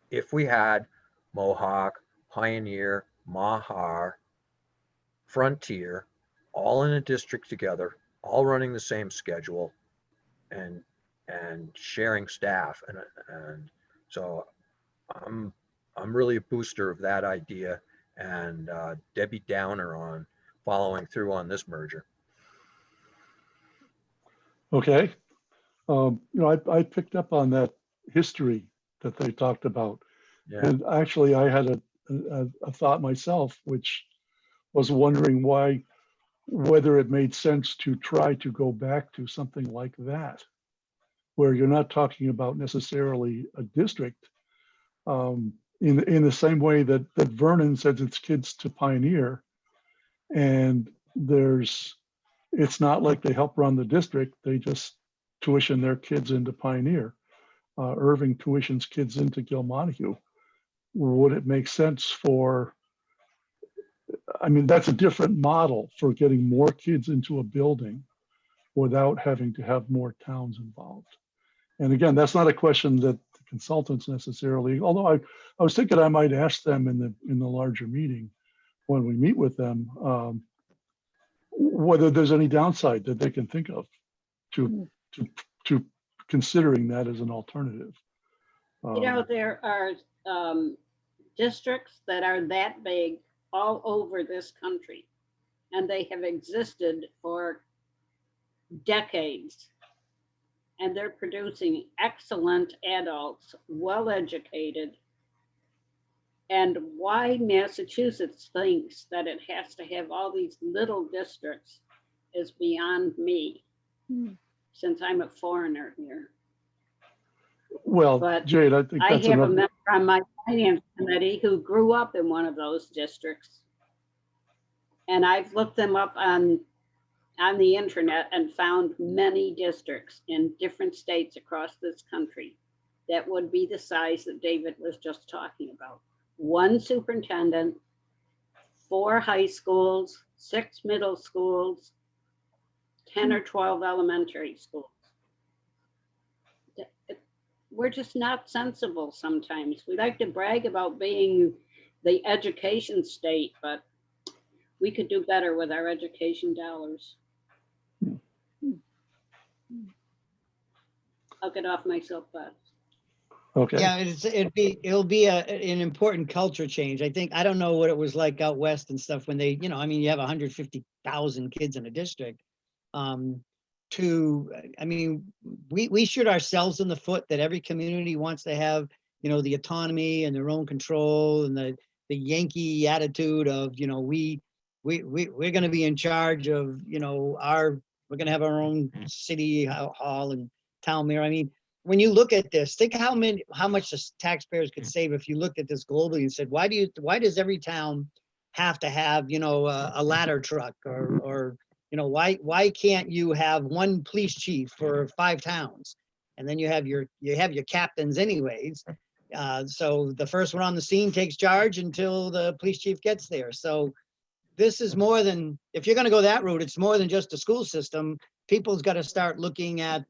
S5: if we had Mohawk, Pioneer, Mahar, Frontier, all in a district together, all running the same schedule and sharing staff. And so I'm really a booster of that idea, and Debbie Downer on following through on this merger.
S2: Okay. I picked up on that history that they talked about.
S5: Yeah.
S2: And actually, I had a thought myself, which was wondering whether it made sense to try to go back to something like that, where you're not talking about necessarily a district, in the same way that Vernon sends its kids to Pioneer, and it's not like they help run the district; they just tuition their kids into Pioneer. Irving tuitions kids into Gilmontague. Would it make sense that's a different model for getting more kids into a building without having to have more towns involved. And again, that's not a question that the consultants necessarily, although I was thinking I might ask them in the larger meeting when we meet with them, whether there's any downside that they can think of to considering that as an alternative.
S1: There are districts that are that big all over this country, and they have existed for decades. And they're producing excellent adults, well-educated. And why Massachusetts thinks that it has to have all these little districts is beyond me, since I'm a foreigner here.
S2: Well,
S1: But
S2: Jade, I think
S1: I
S2: that's
S1: have a
S2: another.
S1: member on my finance committee who grew up in one of those districts. And I've looked them up on the internet and found many districts in different states across this country that would be the size that David was just talking about. One superintendent, 4 high schools, 6 middle schools, 10 or 12 elementary schools. We're just not sensible sometimes. We like to brag about being the education state, but we could do better with our education dollars. I'll get off my soapbox.
S2: Okay.
S4: Yeah, it'll be an important culture change. I think, I don't know what it was like out west and stuff when they, you have 150,000 kids in a district. We shoot ourselves in the foot that every community wants to have, the autonomy and their own control and the Yankee attitude of, we're going to be in charge of, we're going to have our own city hall and town mayor. I mean, when you look at this, think how much the taxpayers could save if you looked at this globally and said, why does every town have to have, a ladder truck or why can't you have one police chief for 5 towns? And then you have your captains anyways. So the first one on the scene takes charge until the police chief gets there. So this is more than, if you're going to go that route, it's more than just a school system. People's got to start looking at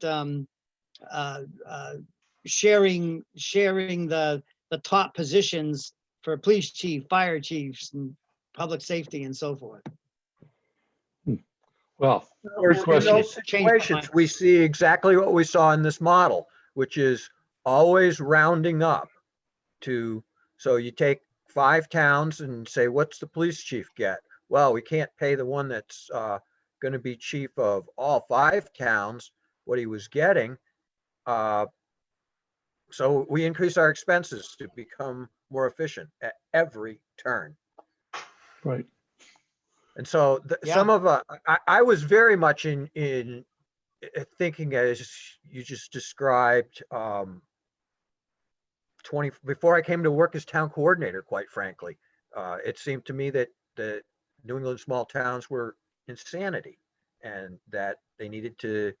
S4: sharing the top positions for police chief, fire chiefs, and public safety and so forth.
S2: Well,
S5: There's in
S2: question.
S5: those situations, we see exactly what we saw in this model, which is always rounding up to, so you take 5 towns and say, what's the police chief get? Well, we can't pay the one that's going to be chief of all 5 towns what he was getting. So we increase our expenses to become more efficient at every turn.
S2: Right.
S5: And so some of I was very much in thinking, as you just described, before I came to work as town coordinator, quite frankly, it seemed to me that the New England small towns were insanity and that they needed to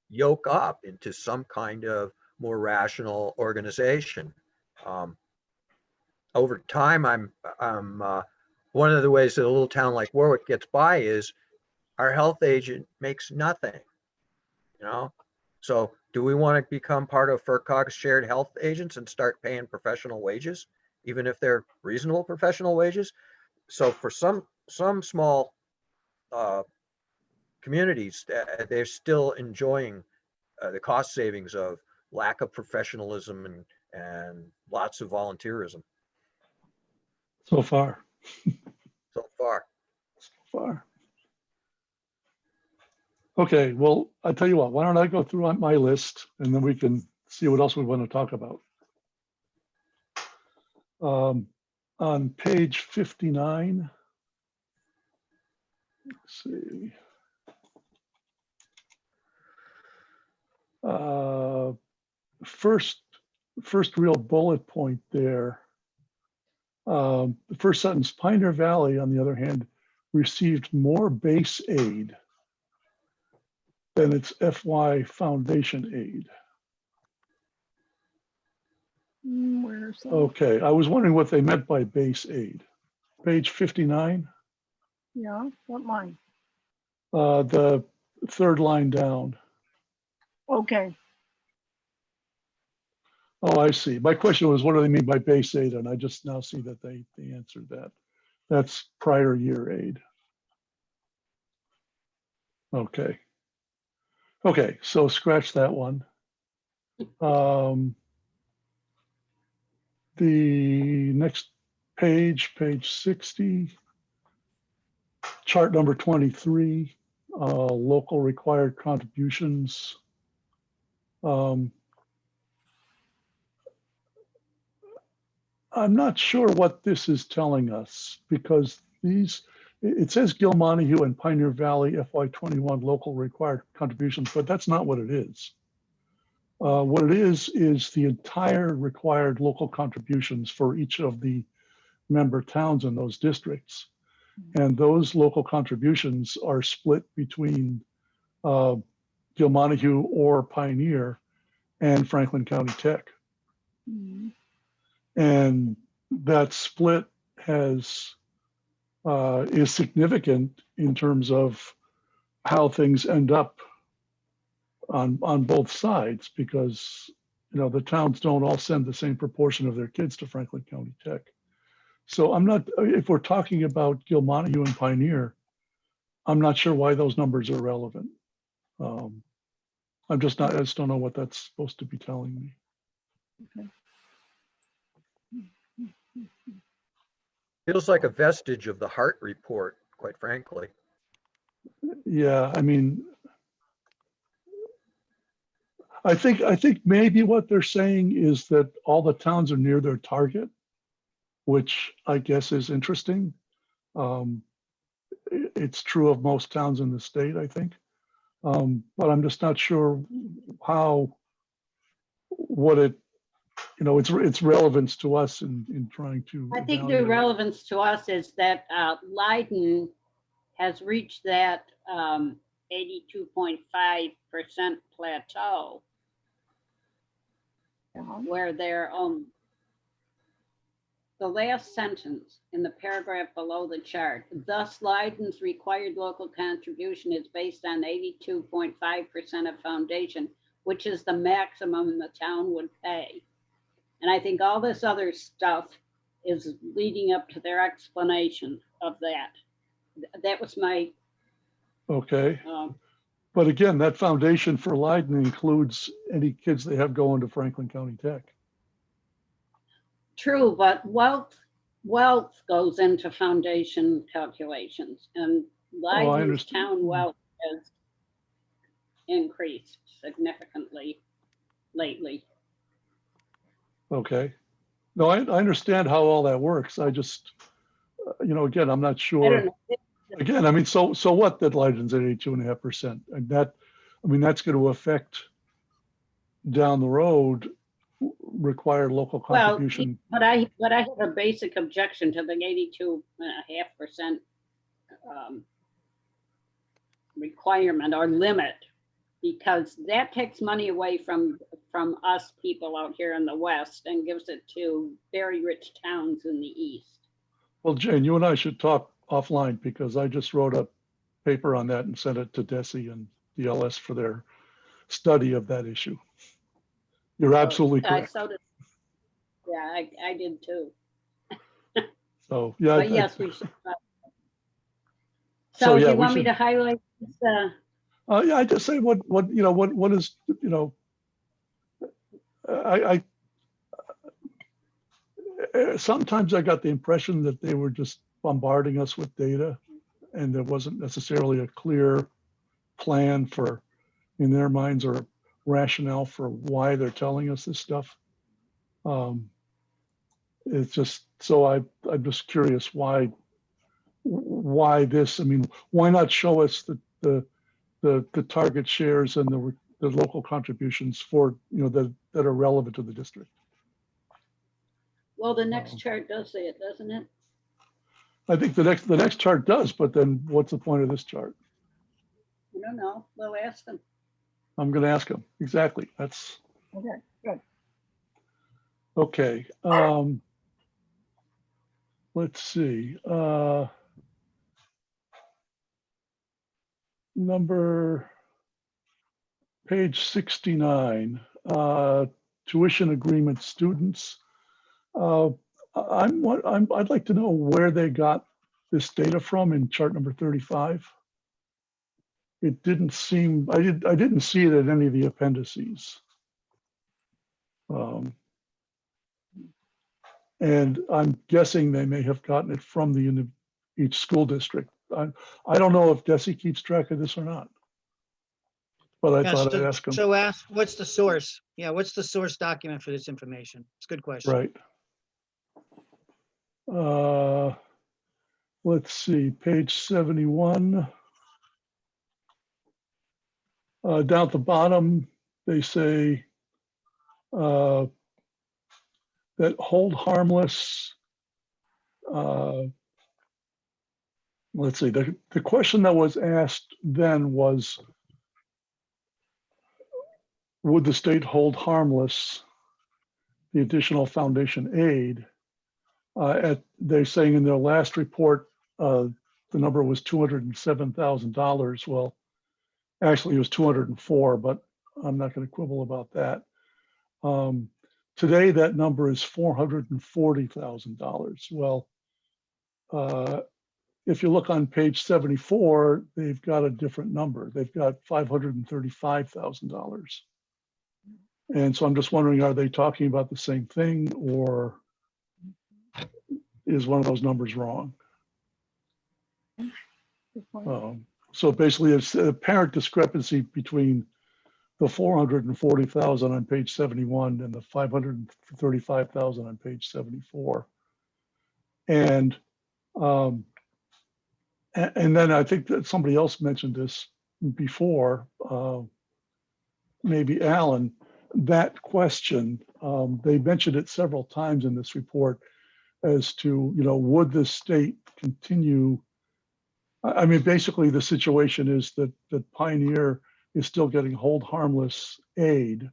S5: yoke up into some kind of more rational organization. Over time, I'm one of the ways that a little town like Warwick gets by is our health agent makes nothing, So do we want to become part of FERCog's shared health agents and start paying professional wages, even if they're reasonable professional wages? So for some small communities, they're still enjoying the cost savings of lack of professionalism and lots of volunteerism
S2: So far,
S5: so far.
S2: so far. Okay, well, I tell you what, why don't I go through on my list and then we can see what else we want to talk about. On page 59, let's see. First real bullet point there. The first sentence, Pioneer Valley, on the other hand, received more base aid than its FY foundation aid.
S3: Where's that?
S2: Okay, I was wondering what they meant by base aid. Page 59,
S3: Yeah, what line?
S2: the third line down.
S3: Okay,
S2: Oh, I see. My question was, what do they mean by base aid? And I just now see that they answered that. That's prior year aid. Okay. Okay, so scratch that one. The next page, page 60, chart number 23, local required contributions. I'm not sure what this is telling us because it says Gil Montague and Pioneer Valley FY21 local required contributions, but that's not what it is. What it is the entire required local contributions for each of the member towns in those districts. And those local contributions are split between Gil Montague or Pioneer and Franklin County Tech.
S3: Mhm.
S2: And that split is significant in terms of how things end up on both sides, because the towns don't all send the same proportion of their kids to Franklin County Tech. So I'm not, if we're talking about Gil Montague and Pioneer, I'm not sure why those numbers are relevant. I just don't know what that's supposed to be telling me.
S3: Okay.
S5: Feels like a vestige of the Hart report, quite frankly.
S2: Yeah, I mean, I think maybe what they're saying is that all the towns are near their target, which I guess is interesting. It's true of most towns in the state, I think. But I'm just not sure its relevance to us in trying to.
S1: I think the
S2: evaluate.
S1: relevance to us is that Leiden has reached that 82.5% plateau
S3: Yeah.
S1: where they're the last sentence in the paragraph below the chart. Thus, Leiden's required local contribution is based on 82.5% of foundation, which is the maximum the town would pay. And I think all this other stuff is leading up to their explanation of that. That was my,
S2: Okay. But again, that foundation for Leiden includes any kids they have going to Franklin County Tech.
S1: true, but wealth goes into foundation calculations, and Leiden's
S2: understand.
S1: town wealth has increased significantly lately.
S2: Okay. No, I understand how all that works. I just, again, I'm not
S1: I
S2: sure.
S1: don't know.
S2: Again, I mean, so what that Leiden's at 82.5%? And that's going to affect down the road required local
S1: Well,
S2: contribution.
S1: but I have a basic objection to the 82.5% requirement or limit, because that takes money away from us people out here in the West and gives it to very rich towns in the East.
S2: Well, Jane, you and I should talk offline because I just wrote a paper on that and sent it to DESE and DLS for their study of that issue. You're absolutely correct.
S1: Yeah, I did too.
S2: So, yeah.
S1: But yes, we should. So do
S2: yeah,
S1: you
S2: we
S1: want me
S2: should-
S1: to highlight this?
S2: Yeah, I just say what is, I sometimes I got the impression that they were just bombarding us with data and there wasn't necessarily a clear plan for, in their minds, or rationale for why they're telling us this stuff. It's just, so I'm just curious why this, I mean, why not show us the target shares and the local contributions for, that are relevant to the district.
S1: Well, the next chart does say it, doesn't it?
S2: I think the next chart does, but then what's the point of this chart?
S1: I don't know. We'll ask them.
S2: I'm going to ask him. Exactly. That's
S3: Okay, good.
S2: okay. Let's see. Page 69, tuition agreement students. I'd like to know where they got this data from in chart number 35. It didn't seem, I didn't see it in any of the appendices. And I'm guessing they may have gotten it from each school district. I don't know if Desi keeps track of this or not. But I
S4: Yeah,
S2: thought I'd ask him.
S4: so ask, what's the source? Yeah, what's the source document for this information? It's a good question.
S2: Right. Let's see, page 71. Down at the bottom, they say that hold harmless. Let's see, the question that was asked then was, would the state hold harmless the additional foundation aid? They're saying in their last report, the number was $207,000. Well, actually it was 204, but I'm not going to quibble about that. Today, that number is $440,000. Well, if you look on page 74, they've got a different number. They've got $535,000. And so I'm just wondering, are they talking about the same thing, or is one of those numbers wrong?
S3: Good point.
S2: So basically, it's a apparent discrepancy between the 440,000 on page 71 and the 535,000 on page 74. And then I think that somebody else mentioned this before, maybe Alan, that question, they mentioned it several times in this report as to, would the state continue? I mean, basically the situation is that Pioneer is still getting hold harmless aid.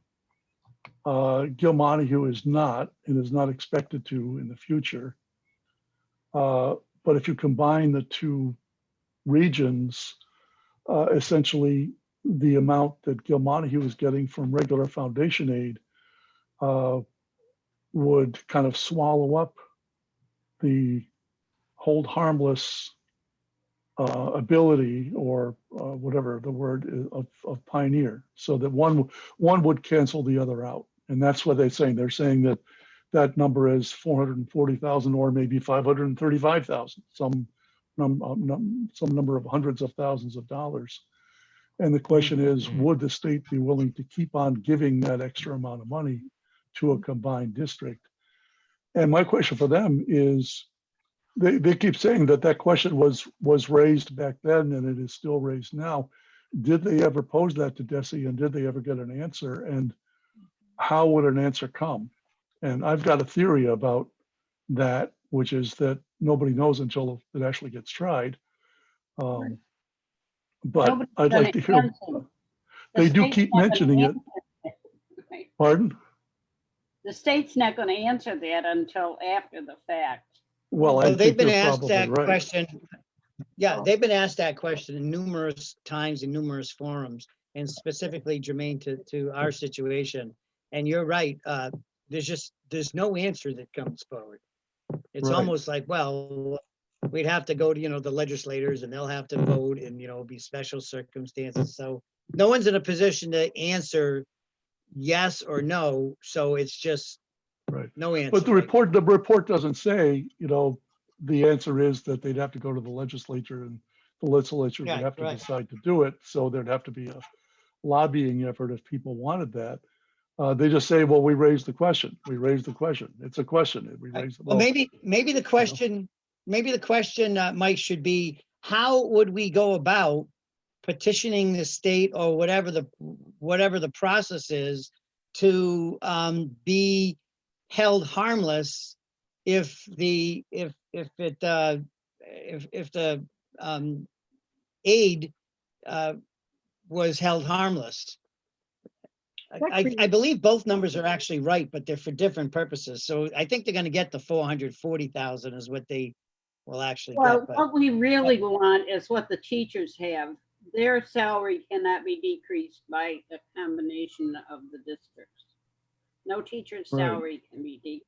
S2: Gilmontague is not, and is not expected to in the future. But if you combine the two regions, essentially the amount that Gilmontague is getting from regular foundation aid would kind of swallow up the hold harmless ability, or whatever the word is, of Pioneer, so that one would cancel the other out. And that's what they're saying. They're saying that that number is 440,000 or maybe 535,000, some number of hundreds of thousands of dollars. And the question is, would the state be willing to keep on giving that extra amount of money to a combined district? And my question for them is, they keep saying that question was raised back then and it is still raised now. Did they ever pose that to Desi, and did they ever get an answer? And how would an answer come? And I've got a theory about that, which is that nobody knows until it actually gets tried. But
S1: Nobody's
S2: I'd like to
S1: gonna
S2: hear,
S1: answer.
S2: they
S1: The
S2: do
S1: state's
S2: keep
S1: not gonna
S2: mentioning it.
S1: answer it. Right.
S2: Pardon?
S1: The state's not going to answer that until after the fact.
S2: Well, I
S4: So they've
S2: think
S4: been
S2: they're
S4: asked
S2: probably
S4: that
S2: right.
S4: question. Yeah, they've been asked that question numerous times in numerous forums, and specifically germane to our situation. And you're right, there's no answer that comes forward. It's
S2: Right.
S4: almost like, well, we'd have to go to, the legislators and they'll have to vote and, be special circumstances. So no one's in a position to answer yes or no. So it's just
S2: Right.
S4: no answer.
S2: But the report doesn't say, the answer is that they'd have to go to the legislature and the legislature would
S4: Right,
S2: have to
S4: right.
S2: decide to do it. So there'd have to be a lobbying effort if people wanted that. They just say, well, we raised the question. We raised the question. It's a question. We
S4: Right.
S2: raised,
S4: Well, maybe the question, Mike, should be, how would we go about petitioning the state or whatever the process is to be held harmless if the aid was held harmless. I believe both numbers are actually right, but they're for different purposes. So I think they're going to get the 440,000 is what they will actually
S1: Well,
S4: get. But
S1: what we really want is what the teachers have. Their salary cannot be decreased by a combination of the districts. No teacher's
S2: Right.
S1: salary can be decreased.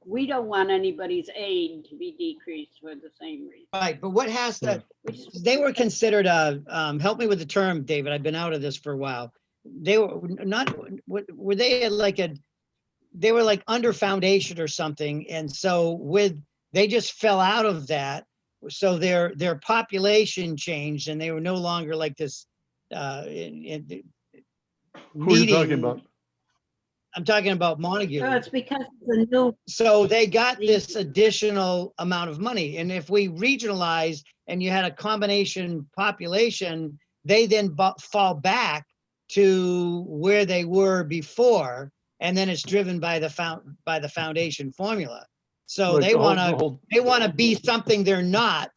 S1: We don't want anybody's aid to be decreased for the same reason.
S4: right, but what has to,
S1: We just-
S4: they were considered, help me with the term, David, I've been out of this for a while. They were not, were they they were like under foundation or something. And so they just fell out of that. So their population changed and they were no longer like this.
S2: who are you talking
S4: needing-
S2: about?
S4: I'm talking about Montague.
S1: So it's because the new,
S4: So they got this additional amount of money. And if we regionalize and you had a combination population, they then fall back to where they were before. And then it's driven by the foundation formula. So
S2: Right,
S4: they
S2: the whole-
S4: want
S2: the
S4: to,
S2: whole-
S4: they want to be something they're not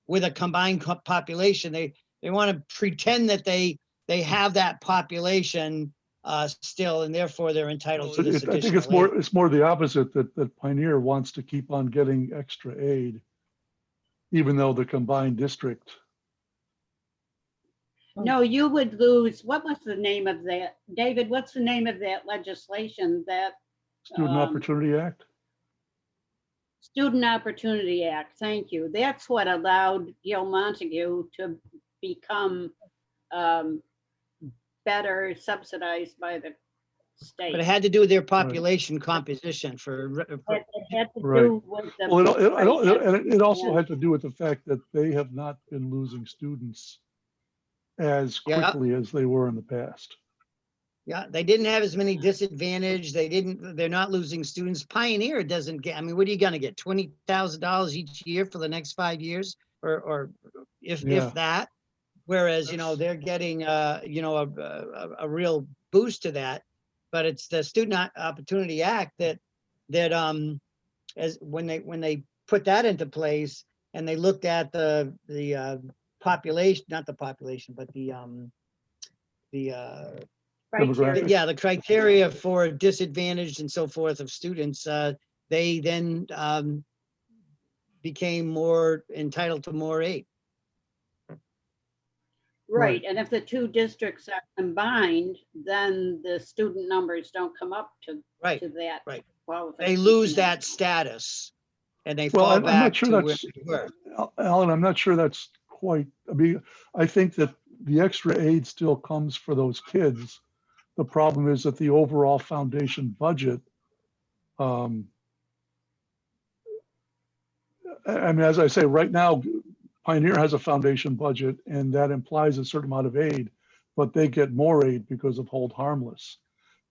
S4: with a combined population. They want to pretend that they have that population still, and therefore they're entitled to this
S2: I think
S4: additional aid.
S2: it's more the opposite, that Pioneer wants to keep on getting extra aid, even though the combined district.
S1: no, you would lose, what was the name of that? David, what's the name of that legislation that
S2: Student Opportunity Act.
S1: Student Opportunity Act, thank you. That's what allowed Gil Montague to become better subsidized by the state.
S4: But it had to do with their population composition for
S1: It had to
S2: Right.
S1: do with the.
S2: Well, it also
S1: Yeah.
S2: had to do with the fact that they have not been losing students as
S4: Yeah.
S2: quickly as they were in the past.
S4: Yeah, they didn't have as many disadvantage. They're not losing students. Pioneer doesn't get, I mean, what are you gonna get? $20,000 each year for the next 5 years? Or
S2: Yeah.
S4: if that, whereas, they're getting, a real boost to that. But it's the Student Opportunity Act that as when they put that into place and they looked at the population, not the population, but the
S2: Demographic.
S4: yeah, the criteria for disadvantaged and so forth of students, they then became more entitled to more aid.
S1: Right, and if the two districts are combined, then the student numbers don't come up to
S4: Right,
S1: that.
S4: right.
S1: qualification.
S4: they lose that status and they
S2: Well,
S4: fall
S2: I'm not
S4: back
S2: sure
S4: to where
S2: that's-
S4: they were.
S2: Alan, I'm not sure that's quite, I mean, I think that the extra aid still comes for those kids. The problem is that the overall foundation budget, I mean, as I say, right now, Pioneer has a foundation budget and that implies a certain amount of aid, but they get more aid because of hold harmless.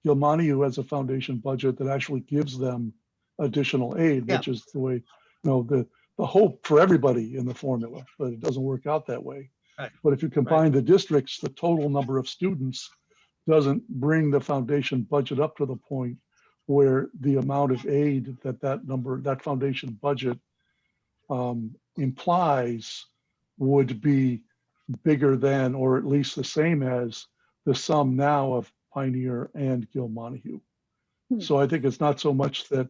S2: Gilmonte has a foundation budget that actually gives them additional aid,
S4: Yeah.
S2: which is the way, the hope for everybody in the formula, but it doesn't work out that way.
S4: Right.
S2: But if you combine the districts, the total number of students doesn't bring the foundation budget up to the point where the amount of aid that foundation budget implies would be bigger than, or at least the same as, the sum now of Pioneer and Gil-Montague. So I think it's not so much that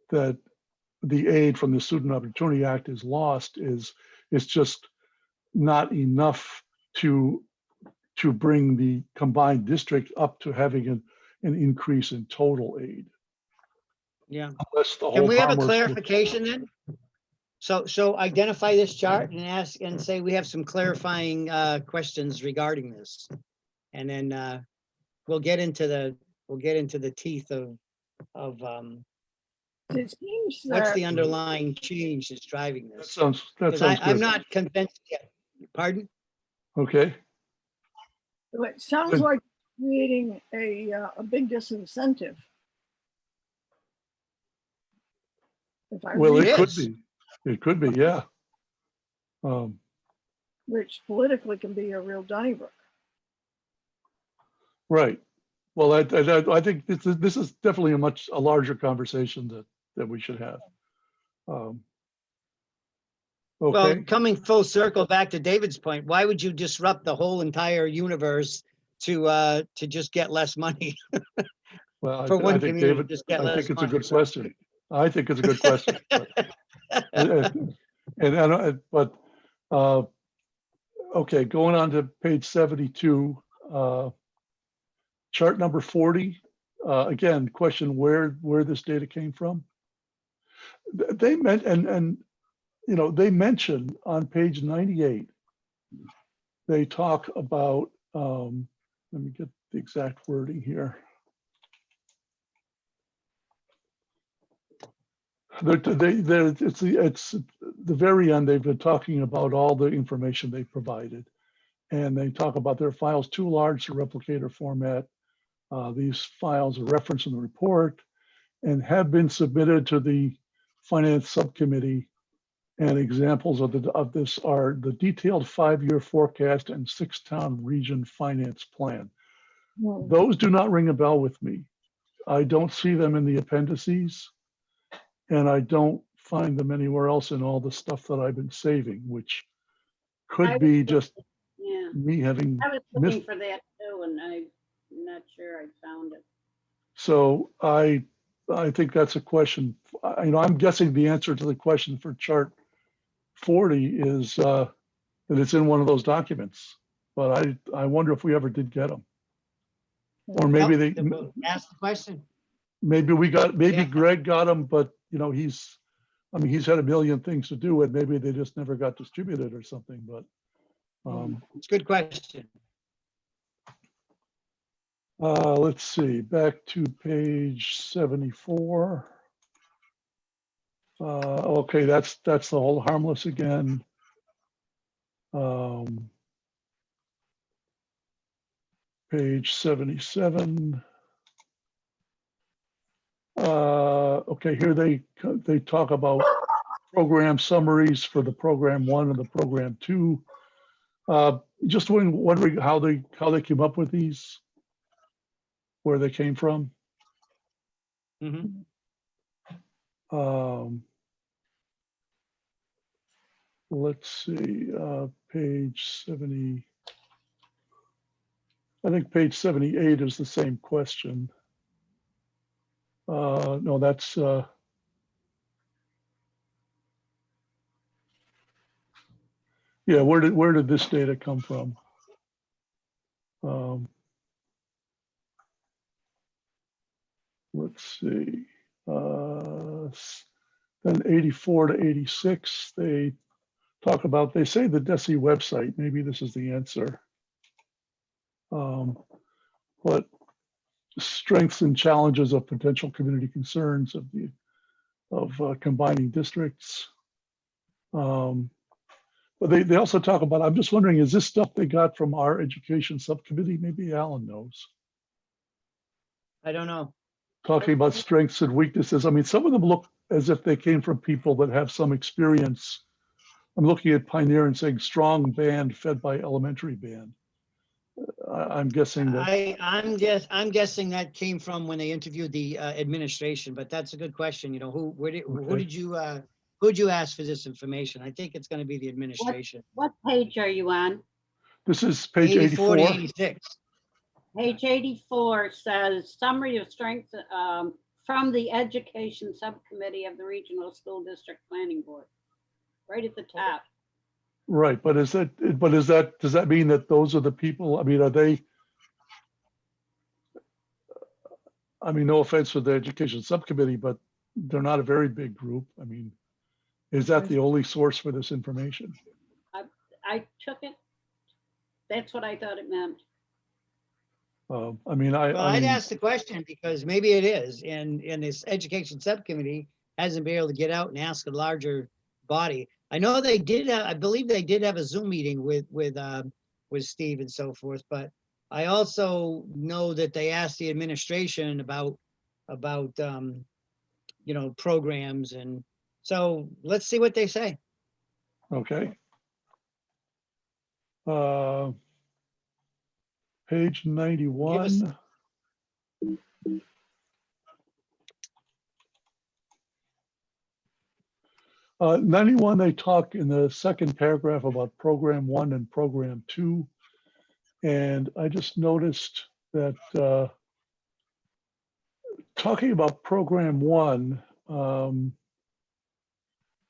S2: the aid from the Student Opportunity Act is lost, it's just not enough to bring the combined district up to having an increase in total aid.
S4: Yeah.
S2: Unless the
S4: Can
S2: whole
S4: we have a
S2: commerce-
S4: clarification then? So identify this chart and ask and say, we have some clarifying questions regarding this. And then we'll get into the teeth of
S3: It seems
S4: what's
S3: that
S4: the underlying change that's driving
S2: That
S4: this.
S2: sounds, that
S4: Because
S2: sounds
S4: I'm
S2: good.
S4: not convinced yet. Pardon?
S2: Okay,
S3: it sounds
S2: Good.
S3: like creating a big disincentive. If I
S2: well,
S3: read,
S2: it could
S4: is.
S2: be. It could be, yeah. Um,
S3: which politically can be a real Donnybrook.
S2: Right. Well, I think this is definitely a larger conversation that we should have. Um,
S4: Well,
S2: Okay,
S4: coming full circle back to David's point, why would you disrupt the whole entire universe to just get less money
S2: well,
S4: for
S2: I
S4: one
S2: think
S4: community?
S2: David,
S4: Just get
S2: I
S4: less
S2: think it's a
S4: money.
S2: good question. I think it's a good question. But, and I don't, but, okay, going on to page 72, chart number 40. Again, question where this data came from. They meant, and you know, they mention on page 98, they talk about, let me get the exact wording here. It's the very end. They've been talking about all the information they provided, and they talk about their files too large to replicate or format. These files are referenced in the report and have been submitted to the Finance Subcommittee. And examples of this are the detailed 5-year forecast and 6-town region finance plan.
S3: Hmm.
S2: Those do not ring a bell with me. I don't see them in the appendices, and I don't find them anywhere else in all the stuff that I've been saving, which
S1: I
S2: could
S1: was
S2: be
S1: looking-
S2: just
S1: Yeah,
S2: me having
S1: I was
S2: missed.
S1: looking for that too, and I'm not sure I found it.
S2: So I think that's a question. You know, I'm guessing the answer to the question for chart 40 is that it's in one of those documents. But I wonder if we ever did get them, or maybe they,
S4: Well, ask the question.
S2: maybe
S4: Yeah.
S2: Greg got them, but you know, he's had a million things to do, and maybe they just never got distributed or something. But
S4: It's a good question.
S2: let's see, back to page 74. Okay, that's the whole harmless again. Page 77. Okay, here they talk about program summaries for the program 1 and the program 2. Just wondering how they came up with these, where they came from.
S4: Mhm.
S2: Let's see, page 70. I think page 78 is the same question. No, that's yeah. Where did this data come from? Let's see. Then 84 to 86, they talk about. They say the DESI website. Maybe this is the answer. But strengths and challenges of potential community concerns of combining districts. But they also talk about, I'm just wondering, is this stuff they got from our education subcommittee? Maybe Alan knows.
S4: I don't know.
S2: Talking about strengths and weaknesses. I mean, some of them look as if they came from people that have some experience. I'm looking at Pioneer and saying strong band fed by elementary band. I'm guessing that.
S4: I'm guessing that came from when they interviewed the administration, but that's a good question. You know, who did you ask for this information? I think it's going to be the administration.
S1: What page are you on?
S2: This is page
S4: 84 to
S2: 84.
S4: 86.
S1: Page 84 says summary of strengths from the Education Subcommittee of the Regional School District Planning Board, right at the top.
S2: Right, but does that mean that those are the people? I mean, are they? I mean, no offense for the Education Subcommittee, but they're not a very big group. I mean, Is that the only source for this information?
S1: I took it. That's what I thought it meant.
S2: I mean,
S4: Well,
S2: I
S4: I'd
S2: mean,
S4: ask the question because maybe it is, and this education subcommittee hasn't been able to get out and ask a larger body. I know they did, I believe they did have a Zoom meeting with Steve and so forth, but I also know that they asked the administration about, you know, programs, and so let's see what they say.
S2: okay. Page 91. 91, they talk in the second paragraph about program 1 and program 2. And I just noticed that talking about program 1,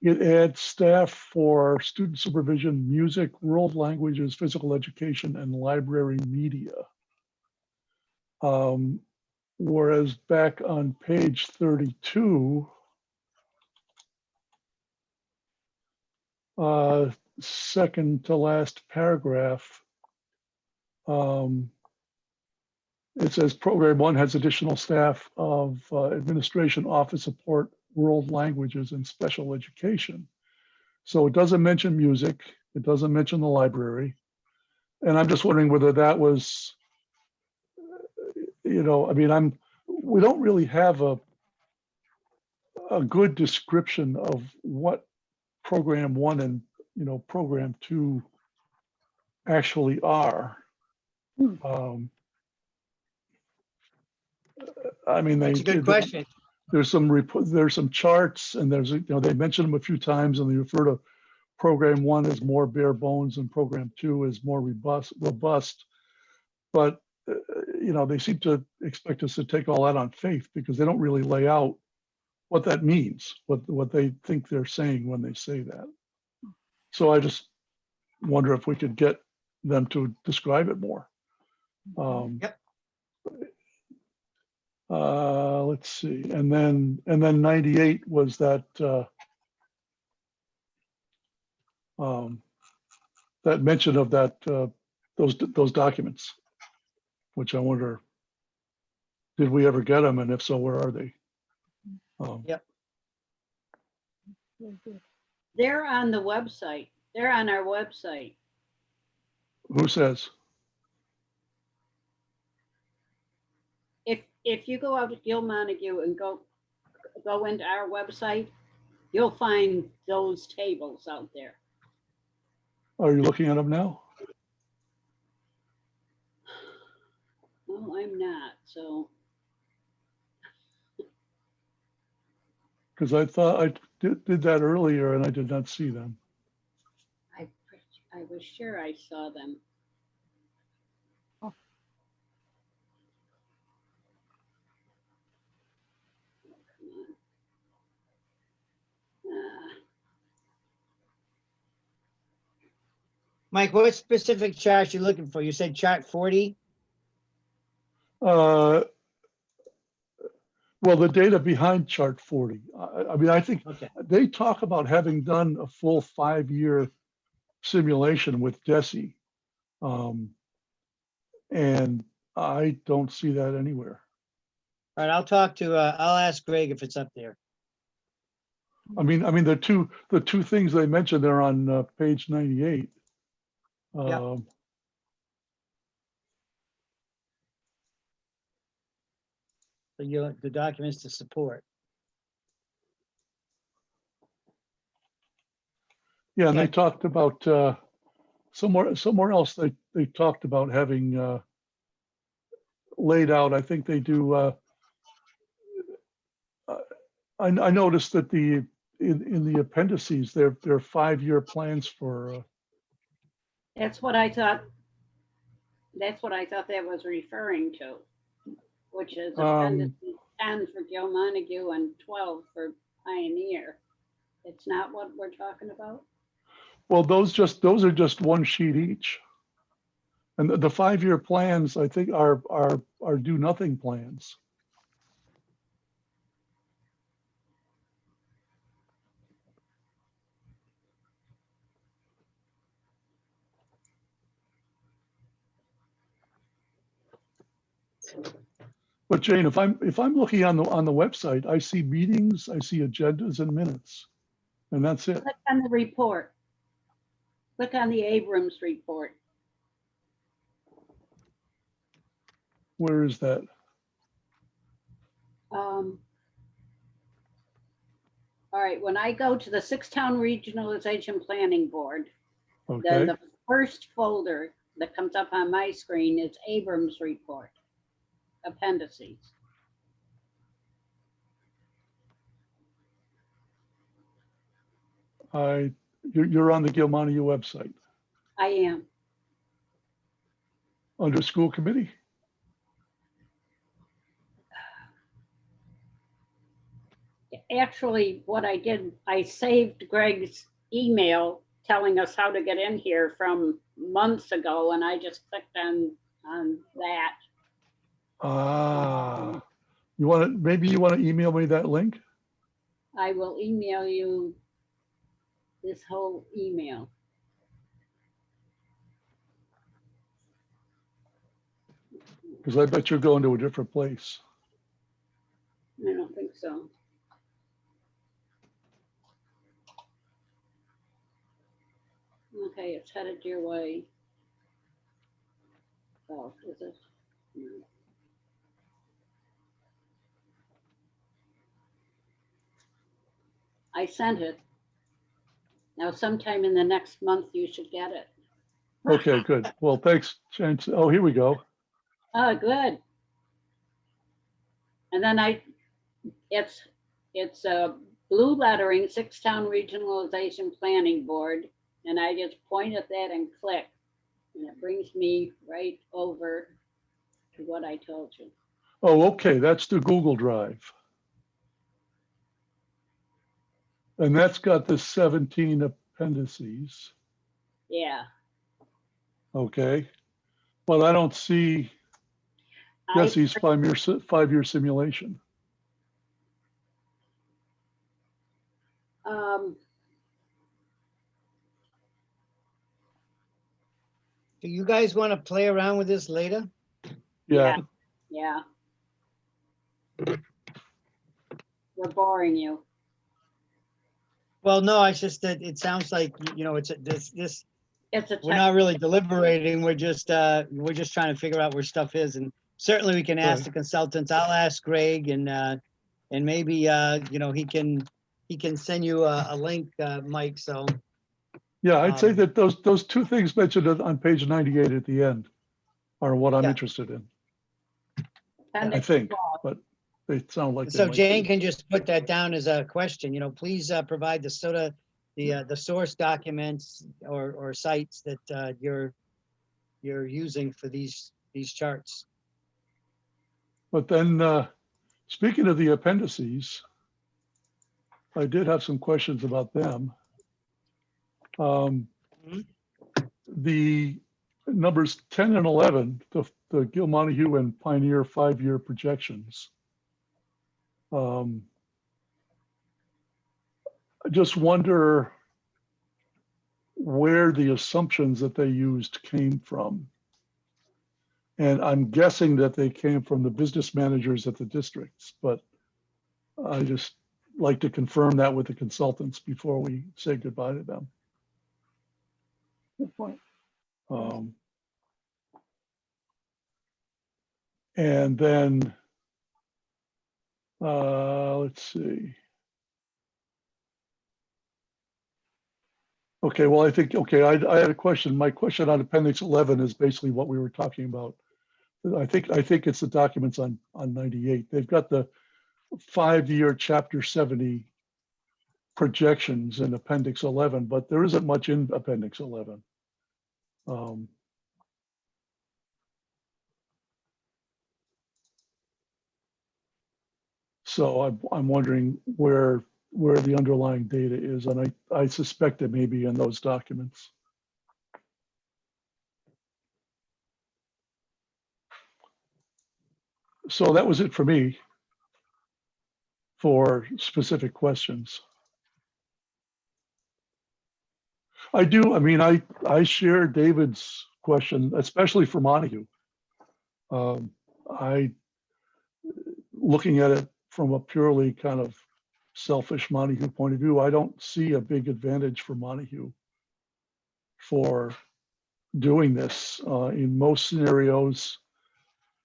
S2: it adds staff for student supervision, music, world languages, physical education, and library media. Whereas back on page 32, second to last paragraph, it says program 1 has additional staff of administration, office support, world languages, and special education. So it doesn't mention music. It doesn't mention the library. And I'm just wondering whether that was, you know, I mean, we don't really have a good description of what program 1 and, you know, program 2 actually are. I mean,
S4: That's a good question.
S2: There's some charts, and there's, you know, they mention them a few times, and they refer to program 1 as more bare bones and program 2 is more robust. But you know, they seem to expect us to take all that on faith because they don't really lay out what that means, what they think they're saying when they say that. So I just wonder if we could get them to describe it more.
S4: Yep.
S2: Let's see, and then 98 was that that mention of that those documents, which I wonder, did we ever get them, and if so, where are they?
S4: Yep.
S1: They're on the website. They're on our website.
S2: Who says?
S1: If you go out to Gil Montague and go into our website, you'll find those tables out there.
S2: Are you looking at them now?
S1: No, I'm not. So
S2: Because I thought I did that earlier and I did not see them.
S1: I was sure I saw them.
S3: Oh.
S1: Come on.
S4: Mike, what specific chart you looking for? You said chart 40?
S2: Well, the data behind chart 40. I mean, I think
S4: Okay.
S2: they talk about having done a full 5-year simulation with DESE. And I don't see that anywhere.
S4: All right, I'll talk to, I'll ask Greg if it's up there.
S2: I mean, the two things they mentioned there on page 98.
S4: Yep. The documents to support.
S2: Yeah, and they
S4: Okay.
S2: talked about somewhere else they talked about having laid out. I think they do. I noticed that in the appendices there are 5-year plans for.
S1: That's what I thought. That's what I thought that was referring to, which is appendices 10 for Gil Montague and 12 for Pioneer. It's not what we're talking about.
S2: Well, those are just one sheet each, and the 5-year plans I think are do nothing plans. But Jane, if I'm looking on the website, I see meetings, I see agendas and minutes, and that's it.
S1: Click on the report. Click on the Abrams report.
S2: Where is that?
S1: All right, when I go to the Six-Town Regionalization Planning Board, then
S2: Okay,
S1: the first folder that comes up on my screen is Abrams report, appendices.
S2: you're on the Gilmani website
S1: I am.
S2: under school committee.
S1: Actually, what I did, I saved Greg's email telling us how to get in here from months ago, and I just clicked on that.
S2: Ah, maybe you want to email me that link?
S1: I will email you this whole email.
S2: Because I bet you're going to a different place.
S1: I don't think so. Okay, it's headed your way. Oh, is it? No. I sent it. Now sometime in the next month, you should get it.
S2: Okay, good. Well, thanks, Jane. Oh, here we go.
S1: Oh, good. And then it's a blue lettering, Six-Town Regionalization Planning Board. And I just point at that and click, and it brings me right over to what I told you.
S2: Oh, okay, that's the Google Drive. And that's got the 17 appendices,
S1: Yeah.
S2: okay? But I don't see
S1: I,
S2: Jesse's five-year simulation.
S4: Do you guys want to play around with this later?
S2: Yeah,
S1: yeah. We're boring you.
S4: Well, no, it's just that it sounds like, it's this,
S1: It's a
S4: we're not really deliberating. We're just trying to figure out where stuff is. And certainly we can ask
S2: Right.
S4: the consultants. I'll ask Greg and maybe, he can send you a link, Mike. So,
S2: yeah, I'd say that those two things mentioned on page 98 at the end are what I'm
S4: Yeah.
S2: interested in, I
S1: appendix
S2: think,
S1: 12.
S2: but they sound like they
S4: so
S2: might
S4: Jane
S2: be.
S4: can just put that down as a question, please provide the source documents or sites that you're using for these charts.
S2: But then, speaking of the appendices, I did have some questions about them.
S4: Mhm.
S2: The numbers 10 and 11, the Gilmontague and Pioneer 5-year projections. I just wonder where the assumptions that they used came from. And I'm guessing that they came from the business managers at the districts, but I just like to confirm that with the consultants before we say goodbye to them.
S3: Good point.
S2: And then, let's see. Okay, well, I think, okay, I had a question. My question on Appendix 11 is basically what we were talking about. I think it's the documents on 98. They've got the 5-year Chapter 70 projections in Appendix 11, but there isn't much in Appendix 11. So I'm wondering where the underlying data is, and I suspect it may be in those documents. So that was it for me for specific questions. I mean, I share David's question, especially for Montague. looking at it from a purely kind of selfish Montague point of view, I don't see a big advantage for Montague for doing this. In most scenarios,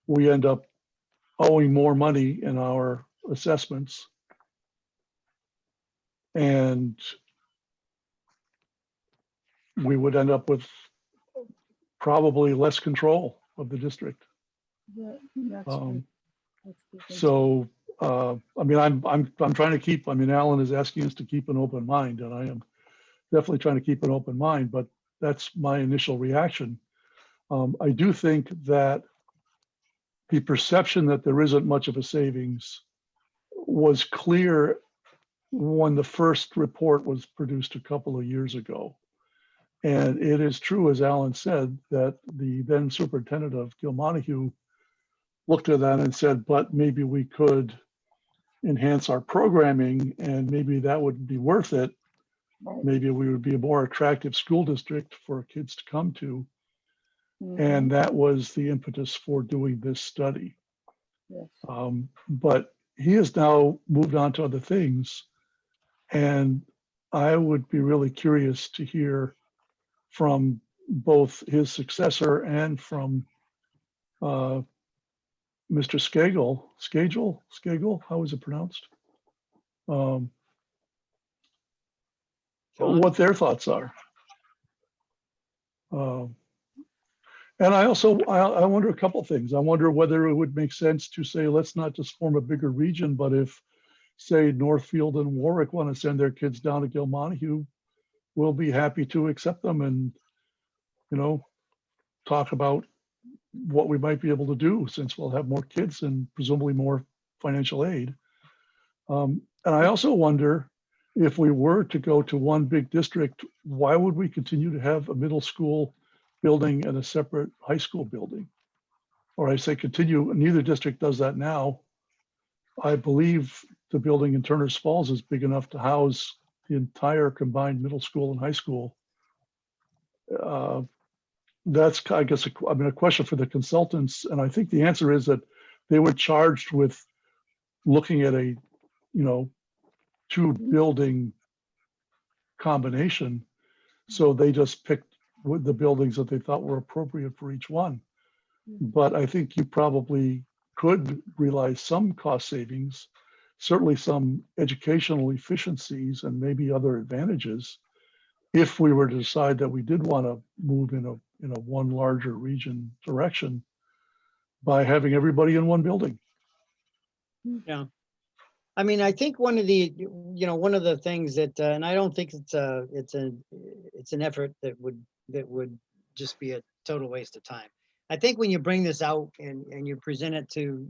S2: we end up owing more money in our assessments. And we would end up with probably less control of the district.
S3: That's
S2: Um,
S3: good.
S2: So, I mean, I'm trying to keep, I mean, Alan is asking us to keep an open mind, and I am definitely trying to keep an open mind, but that's my initial reaction. I do think that the perception that there isn't much of a savings was clear when the first report was produced a couple of years ago. And it is true, as Alan said, that the then superintendent of Gilmontague looked at that and said, but maybe we could enhance our programming and maybe that would be worth it. Maybe we would be a more attractive school district for kids to come to. And that was the impetus for doing this study.
S3: Yes.
S2: But he has now moved on to other things. And I would be really curious to hear from both his successor and from Mr. Skagel, how is it pronounced? What their thoughts are. And I also, I wonder a couple things. I wonder whether it would make sense to say, let's not just form a bigger region, but if, say, Northfield and Warwick want to send their kids down to Gilmontague, we'll be happy to accept them and, you know, talk about what we might be able to do since we'll have more kids and presumably more financial aid. And I also wonder if we were to go to one big district, why would we continue to have a middle school building and a separate high school building? Or I say continue, neither district does that now. I believe the building in Turner's Falls is big enough to house the entire combined middle school and high school. That's, I guess, a question for the consultants. And I think the answer is that they were charged with looking at a, two building combination. So they just picked the buildings that they thought were appropriate for each one. But I think you probably could realize some cost savings, certainly some educational efficiencies and maybe other advantages if we were to decide that we did want to move in a one larger region direction by having everybody in one building.
S4: Yeah. I mean, I think one of the things that, and I don't think it's an effort that would just be a total waste of time. I think when you bring this out and you present it to,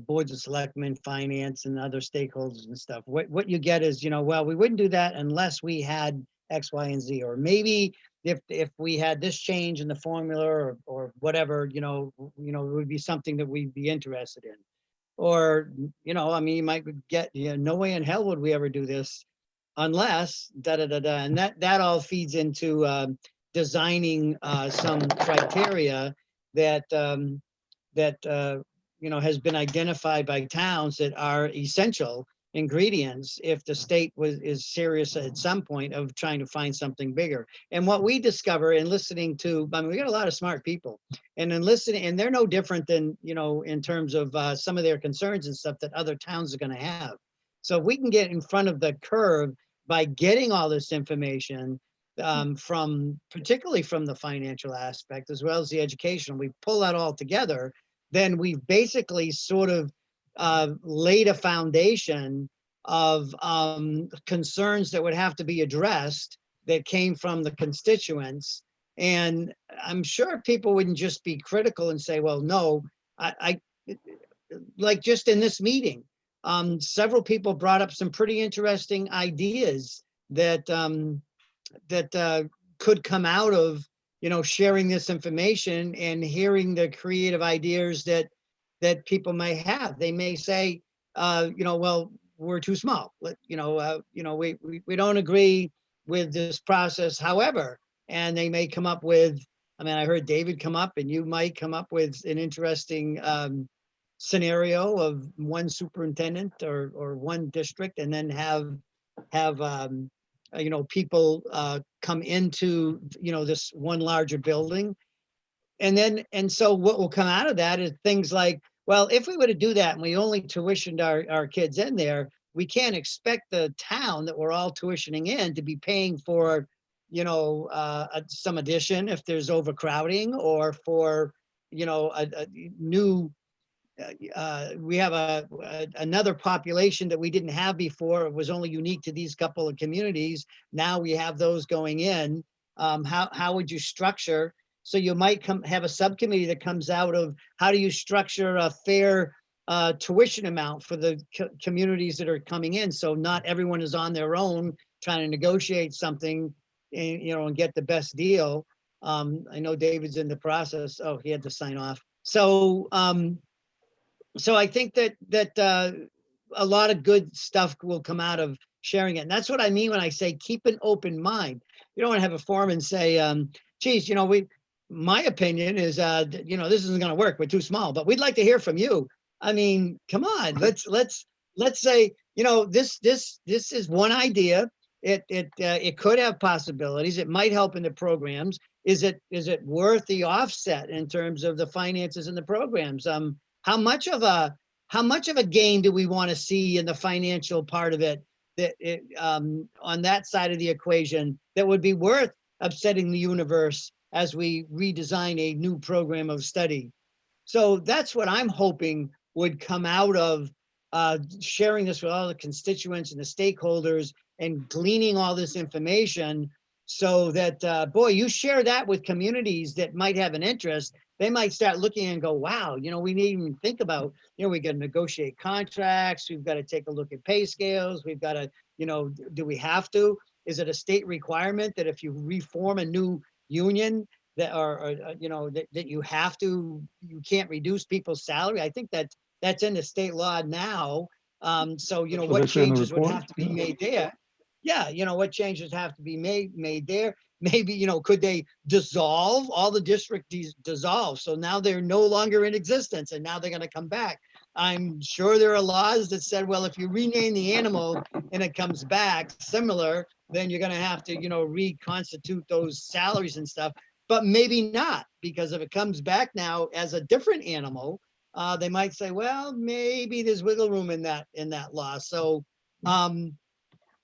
S4: boards of selectmen, finance and other stakeholders and stuff, what you get is, well, we wouldn't do that unless we had X, Y, and Z, or maybe if we had this change in the formula or whatever, it would be something that we'd be interested in. Or, I mean, you might get, no way in hell would we ever do this unless and that all feeds into designing some criteria that has been identified by towns that are essential ingredients if the state is serious at some point of trying to find something bigger. And what we discover in listening to, I mean, we got a lot of smart people, and in listening, and they're no different than, in terms of some of their concerns and stuff that other towns are going to have. So if we can get in front of the curve by getting all this information particularly from the financial aspect as well as the educational, we pull that all together, then we've basically sort of laid a foundation of concerns that would have to be addressed that came from the constituents. And I'm sure people wouldn't just be critical and say, well, no, I like just in this meeting, several people brought up some pretty interesting ideas that could come out of, sharing this information and hearing the creative ideas that people may have. They may say, well, we're too small. We don't agree with this process. However, and they may come up with, I mean, I heard David come up, and you might come up with an interesting scenario of one superintendent or one district, and then have people come into, this one larger building. And so what will come out of that is things like, well, if we were to do that and we only tuitioned our kids in there, we can't expect the town that we're all tuitioning in to be paying for, some addition if there's overcrowding, or for, a new, we have another population that we didn't have before. It was only unique to these couple of communities. Now we have those going in. How would you structure? So you might have a subcommittee that comes out of, how do you structure a fair tuition amount for the communities that are coming in? So not everyone is on their own trying to negotiate something, and get the best deal. I know David's in the process. Oh, he had to sign off. So I think that a lot of good stuff will come out of sharing it. And that's what I mean when I say keep an open mind. You don't want to have a forum and say, geez, my opinion is, this isn't going to work. We're too small, but we'd like to hear from you. I mean, come on, let's say, this is one idea. It could have possibilities. It might help in the programs. Is it worth the offset in terms of the finances and the programs? How much of a gain do we want to see in the financial part of it, on that side of the equation, that would be worth upsetting the universe as we redesign a new program of study? So that's what I'm hoping would come out of sharing this with all the constituents and the stakeholders, and gleaning all this information, so that, boy, you share that with communities that might have an interest. They might start looking and go, wow, we didn't even think about, we got to negotiate contracts. We've got to take a look at pay scales. We've got to, do we have to? Is it a state requirement that if you reform a new union that that you can't reduce people's salary? I think that's in the state law now. So,
S2: That's
S4: what
S2: they say in the
S4: changes would
S2: report.
S4: have to be made there? Yeah, what changes have to be made there? Maybe, could they dissolve all the district dissolve? So now they're no longer in existence, and now they're going to come back. I'm sure there are laws that said, well, if you rename the animal and it comes back similar, then you're going to have to, reconstitute those salaries and stuff. But maybe not, because if it comes back now as a different animal, they might say, well, maybe there's wiggle room in that law. So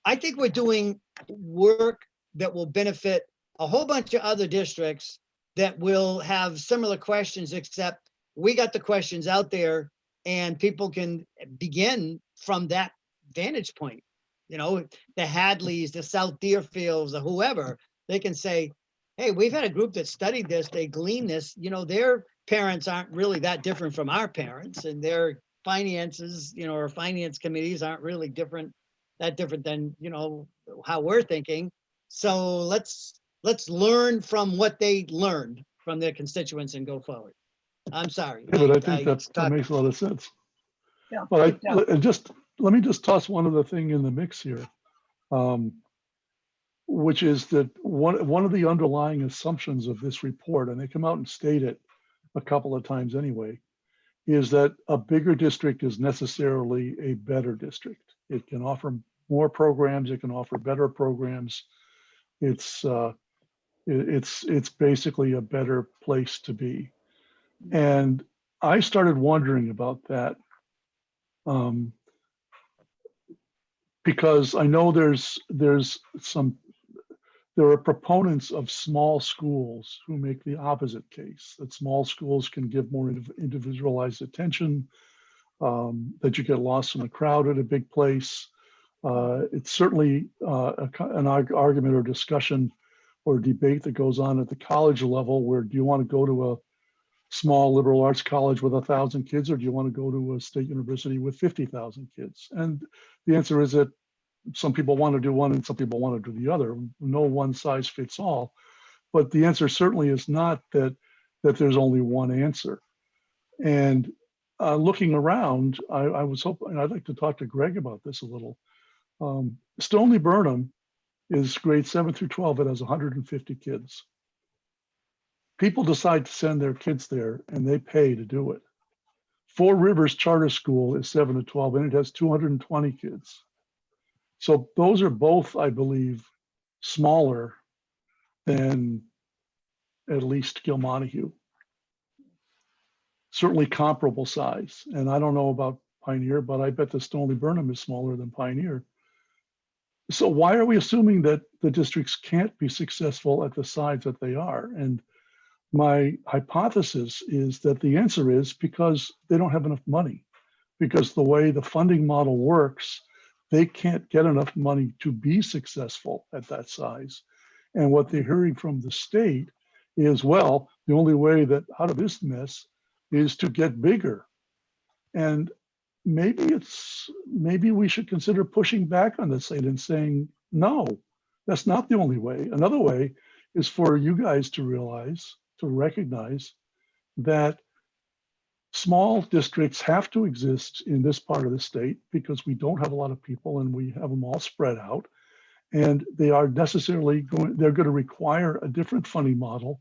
S4: I think we're doing work that will benefit a whole bunch of other districts that will have similar questions, except we got the questions out there and people can begin from that vantage point. The Hadleys, the South Deerfields, or whoever, they can say, hey, we've had a group that studied this, they gleaned this, their parents aren't really that different from our parents, and their finances, or finance committees aren't really that different than, how we're thinking. So let's learn from what they learned from their constituents and go forward. I'm sorry.
S2: Yeah, but I think that makes a lot of sense.
S3: Yeah,
S2: But
S3: yeah.
S2: let me just toss one other thing in the mix here, which is that one of the underlying assumptions of this report, and they come out and state it a couple of times anyway, is that a bigger district is necessarily a better district. It can offer more programs. It can offer better programs. It's basically a better place to be. And I started wondering about that, because I know there are proponents of small schools who make the opposite case, that small schools can give more individualized attention, that you get lost in the crowd at a big place. It's certainly an argument or discussion or debate that goes on at the college level, where do you want to go to a small liberal arts college with 1,000 kids, or do you want to go to a state university with 50,000 kids? And the answer is that some people want to do one and some people want to do the other. No one size fits all. But the answer certainly is not that there's only one answer. And looking around, I was hoping, and I'd like to talk to Greg about this a little. Stony Burnham is grade 7 through 12. It has 150 kids. People decide to send their kids there and they pay to do it. Four Rivers Charter School is 7 to 12, and it has 220 kids. So those are both, I believe, smaller than at least Gilmontague. Certainly comparable size. And I don't know about Pioneer, but I bet the Stoneleigh Burnham is smaller than Pioneer. So why are we assuming that the districts can't be successful at the size that they are? And my hypothesis is that the answer is because they don't have enough money. Because the way the funding model works, they can't get enough money to be successful at that size. And what they're hearing from the state is, well, the only way that out of this mess is to get bigger. And maybe we should consider pushing back on the state and saying, no, that's not the only way. Another way is for you guys to recognize that small districts have to exist in this part of the state because we don't have a lot of people and we have them all spread out. And they are necessarily they're going to require a different funding model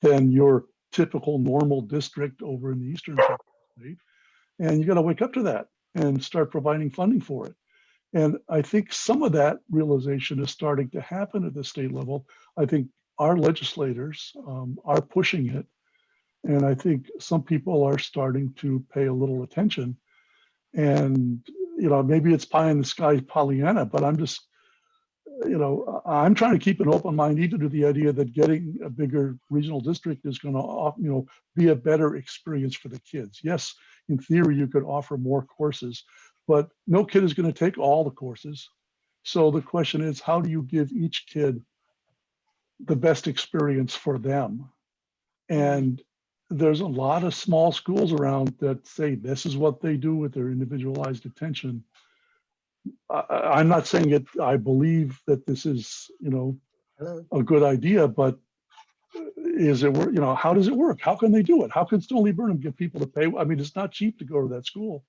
S2: than your typical normal district over in the eastern part of the state. And you got to wake up to that and start providing funding for it. And I think some of that realization is starting to happen at the state level. I think our legislators are pushing it. And I think some people are starting to pay a little attention. And, maybe it's pie in the sky Pollyanna, but I'm just, I'm trying to keep an open mind even to the idea that getting a bigger regional district is going to, be a better experience for the kids. Yes, in theory, you could offer more courses, but no kid is going to take all the courses. So the question is, how do you give each kid the best experience for them? And there's a lot of small schools around that say this is what they do with their individualized attention. I'm not saying it, I believe that this is, a good idea, but is it work? How does it work? How can they do it? How can Stoneleigh Burnham get people to pay? I mean, it's not cheap to go to that school.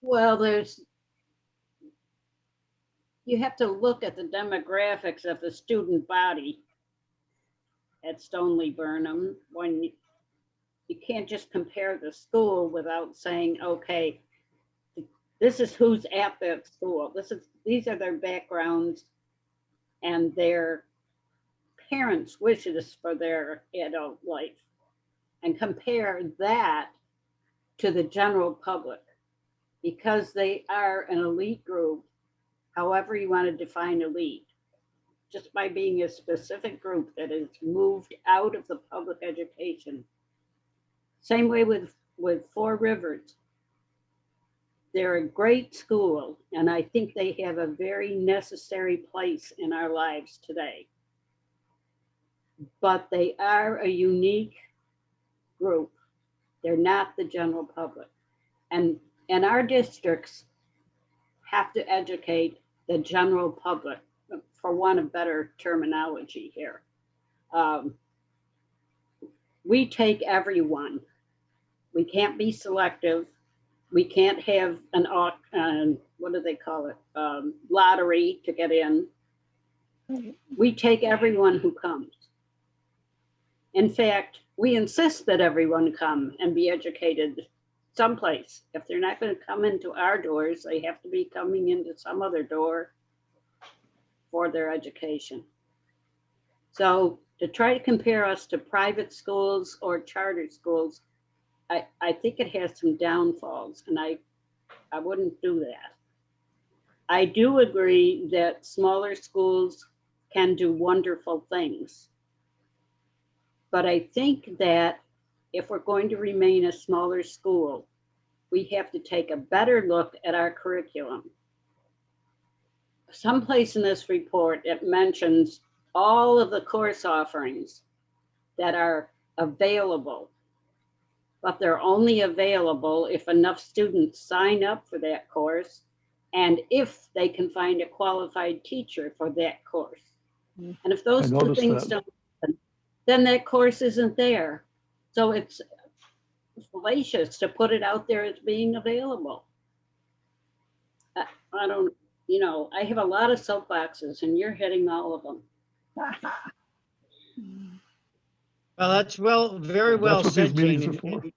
S1: Well, you have to look at the demographics of the student body at Stoneleigh Burnham. When you can't just compare the school without saying, okay, this is who's at that school. These are their backgrounds and their parents' wishes for their adult life, and compare that to the general public, because they are an elite group, however you want to define elite, just by being a specific group that is moved out of the public education. Same way with Four Rivers. They're a great school, and I think they have a very necessary place in our lives today. But they are a unique group. They're not the general public. And our districts have to educate the general public, for want of better terminology here. We take everyone. We can't be selective. We can't have what do they call it? Lottery to get in. We take everyone who comes. In fact, we insist that everyone come and be educated someplace. If they're not going to come into our doors, they have to be coming into some other door for their education. So to try to compare us to private schools or charter schools, I think it has some downfalls, and I wouldn't do that. I do agree that smaller schools can do wonderful things. But I think that if we're going to remain a smaller school, we have to take a better look at our curriculum. Someplace in this report, it mentions all of the course offerings that are available, but they're only available if enough students sign up for that course and if they can find a qualified teacher for that course. And if those two things don't happen, then that course isn't there. So it's fallacious to put it out there as being available. I don't, I have a lot of soapboxes and you're hitting all of them.
S4: Well, that's very well
S2: That's what
S4: said,
S2: these meetings
S4: Jane.
S2: are for.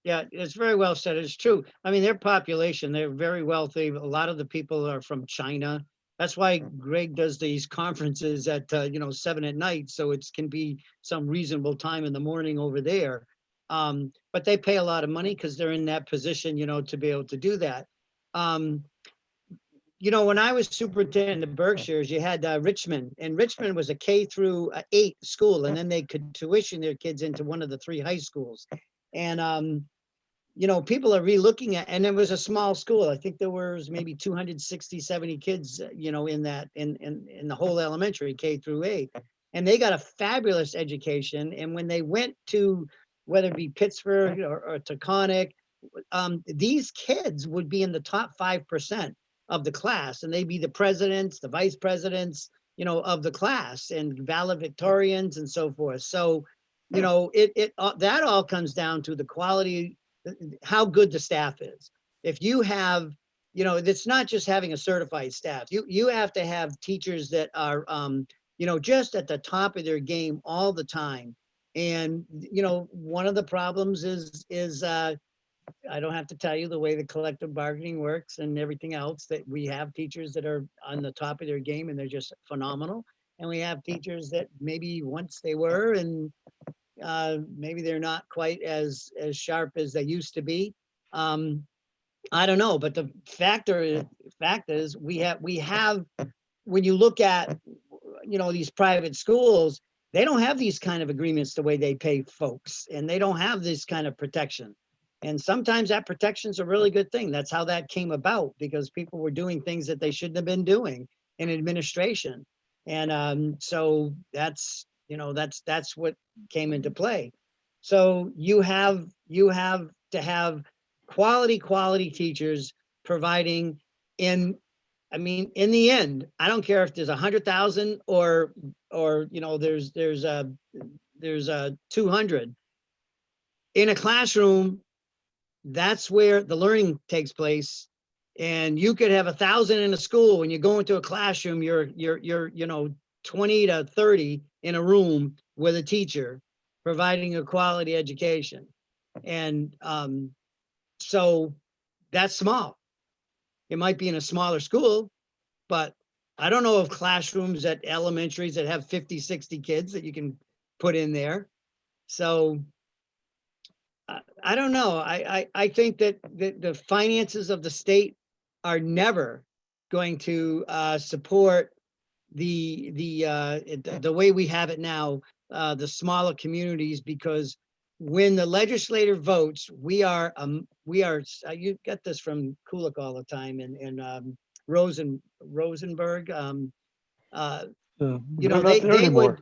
S4: Yeah, it's very well said. It's true. I mean, their population, they're very wealthy. A lot of the people are from China. That's why Greg does these conferences at, 7 at night. So it can be some reasonable time in the morning over there. But they pay a lot of money because they're in that position, to be able to do that. When I was superintendent of Berkshires, you had Richmond, and Richmond was a K through 8 school, and then they could tuition their kids into one of the 3 high schools. And, people are relooking at, and it was a small school. I think there was maybe 260, 70 kids, in the whole elementary, K through 8. And they got a fabulous education. And when they went to, whether it be Pittsburgh or Taconic, these kids would be in the top 5% of the class, and they'd be the presidents, the vice presidents, of the class, and valedictorians and so forth. So, that all comes down to the quality, how good the staff is. If you have, it's not just having a certified staff. You have to have teachers that are, just at the top of their game all the time. And, one of the problems is I don't have to tell you the way the collective bargaining works and everything else, that we have teachers that are on the top of their game and they're just phenomenal. And we have teachers that maybe once they were, and maybe they're not quite as sharp as they used to be. I don't know, but the fact is we have, when you look at, these private schools, they don't have these kind of agreements the way they pay folks, and they don't have this kind of protection. And sometimes that protection's a really good thing. That's how that came about, because people were doing things that they shouldn't have been doing in administration. And so that's what came into play. So you have to have quality teachers providing in the end, I don't care if there's 100,000 or there's 200 in a classroom. That's where the learning takes place. And you could have 1,000 in a school. When you go into a classroom, you're 20 to 30 in a room with a teacher providing a quality education. And so that's small. It might be in a smaller school, but I don't know of classrooms at elementaries that have 50, 60 kids that you can put in there. So I don't know. I think that the finances of the state are never going to support the way we have it now, the smaller communities, because when the legislature votes, we are you get this from Kulik all the time, and Rosenberg,
S2: They're not there anymore.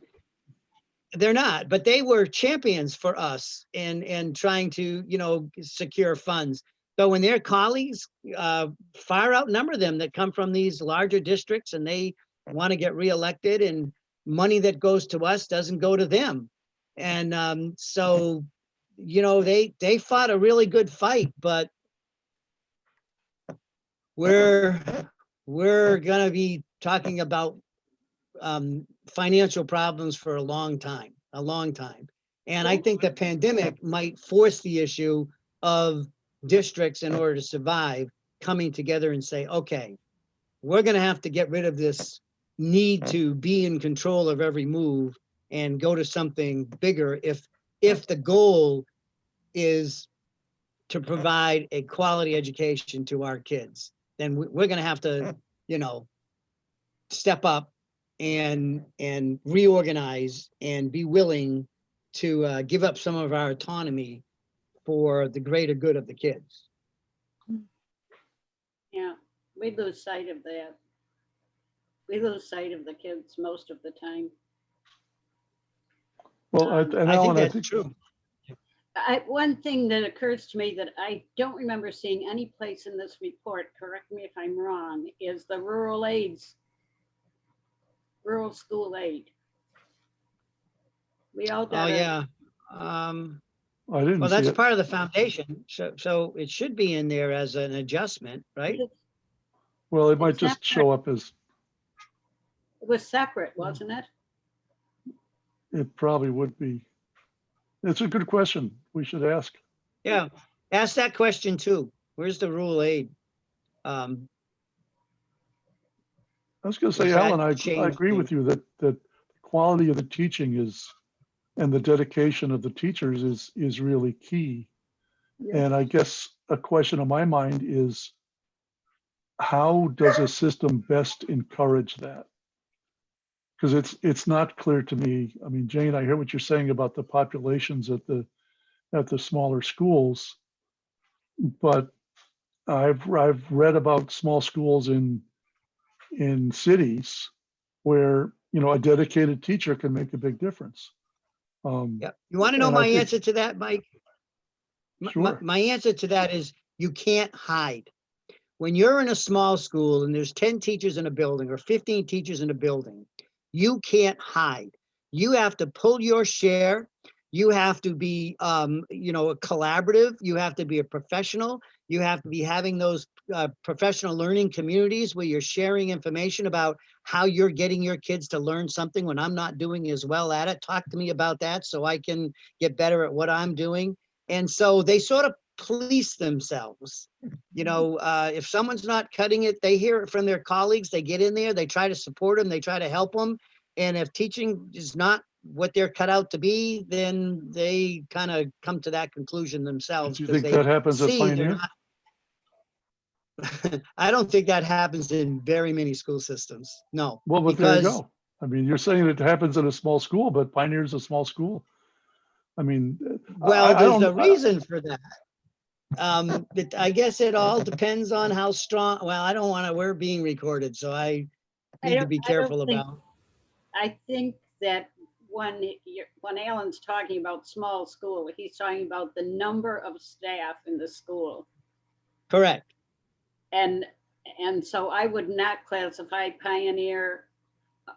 S4: they're not, but they were champions for us and trying to, secure funds. So when their colleagues far outnumber them that come from these larger districts, and they want to get reelected, and money that goes to us doesn't go to them. And so, they fought a really good fight, but we're going to be talking about financial problems for a long time. And I think the pandemic might force the issue of districts, in order to survive, coming together and say, okay, we're going to have to get rid of this need to be in control of every move and go to something bigger. If the goal is to provide a quality education to our kids, then we're going to have to, step up and reorganize and be willing to give up some of our autonomy for the greater good of the kids.
S1: Yeah, we lose sight of that. We lose sight of the kids most of the time.
S2: Well,
S4: I think that's true.
S1: One thing that occurs to me that I don't remember seeing any place in this report, correct me if I'm wrong, is the rural school aid. We all got
S4: Oh, yeah.
S2: I didn't
S4: Well,
S2: see
S4: that's
S2: it.
S4: part of the foundation. So it should be in there as an adjustment, right?
S2: Well, it might just show up as,
S1: It was separate, wasn't it?
S2: it probably would be. It's a good question. We should ask.
S4: Yeah. Ask that question too. Where's the rule aid?
S2: I was gonna say,
S4: Does that
S2: Alan, I
S4: change
S2: agree
S4: the-
S2: with you that the quality of the teaching and the dedication of the teachers is really key.
S3: Yeah.
S2: And I guess a question on my mind is, how does a system best encourage that? Because it's not clear to me. I mean, Jane, I hear what you're saying about the populations at the smaller schools, but I've read about small schools in cities where, you know, a dedicated teacher can make a big difference.
S4: Yeah. You want to know
S2: And I
S4: my
S2: think-
S4: answer to that, Mike?
S2: Sure.
S4: My answer to that is you can't hide. When you're in a small school and there's 10 teachers in a building or 15 teachers in a building, you can't hide. You have to pull your share. You have to be, you know, a collaborative. You have to be a professional. You have to be having those professional learning communities where you're sharing information about how you're getting your kids to learn something when I'm not doing as well at it. Talk to me about that so I can get better at what I'm doing. And so they sort of police themselves. You know, if someone's not cutting it, they hear it from their colleagues, they get in there, they try to support them, they try to help them. And if teaching is not what they're cut out to be, then they kind of come to that conclusion themselves.
S2: Do you
S4: 'cause
S2: think
S4: they
S2: that happens at
S4: see they're
S2: Pioneer?
S4: not- I don't think that happens in very many school systems. No.
S2: Well, but there you
S4: because-
S2: go. I mean, you're saying it happens in a small school, but Pioneer's a small school. I mean,
S4: Well,
S2: I
S4: there's
S2: don't-
S4: a reason for that. I guess it all depends on how strong, well, I don't want to, we're being recorded, so I need to be careful
S1: think-
S4: about.
S1: I think that when Alan's talking about small school, he's talking about the number of staff in the school.
S4: Correct.
S1: And so I would not classify Pioneer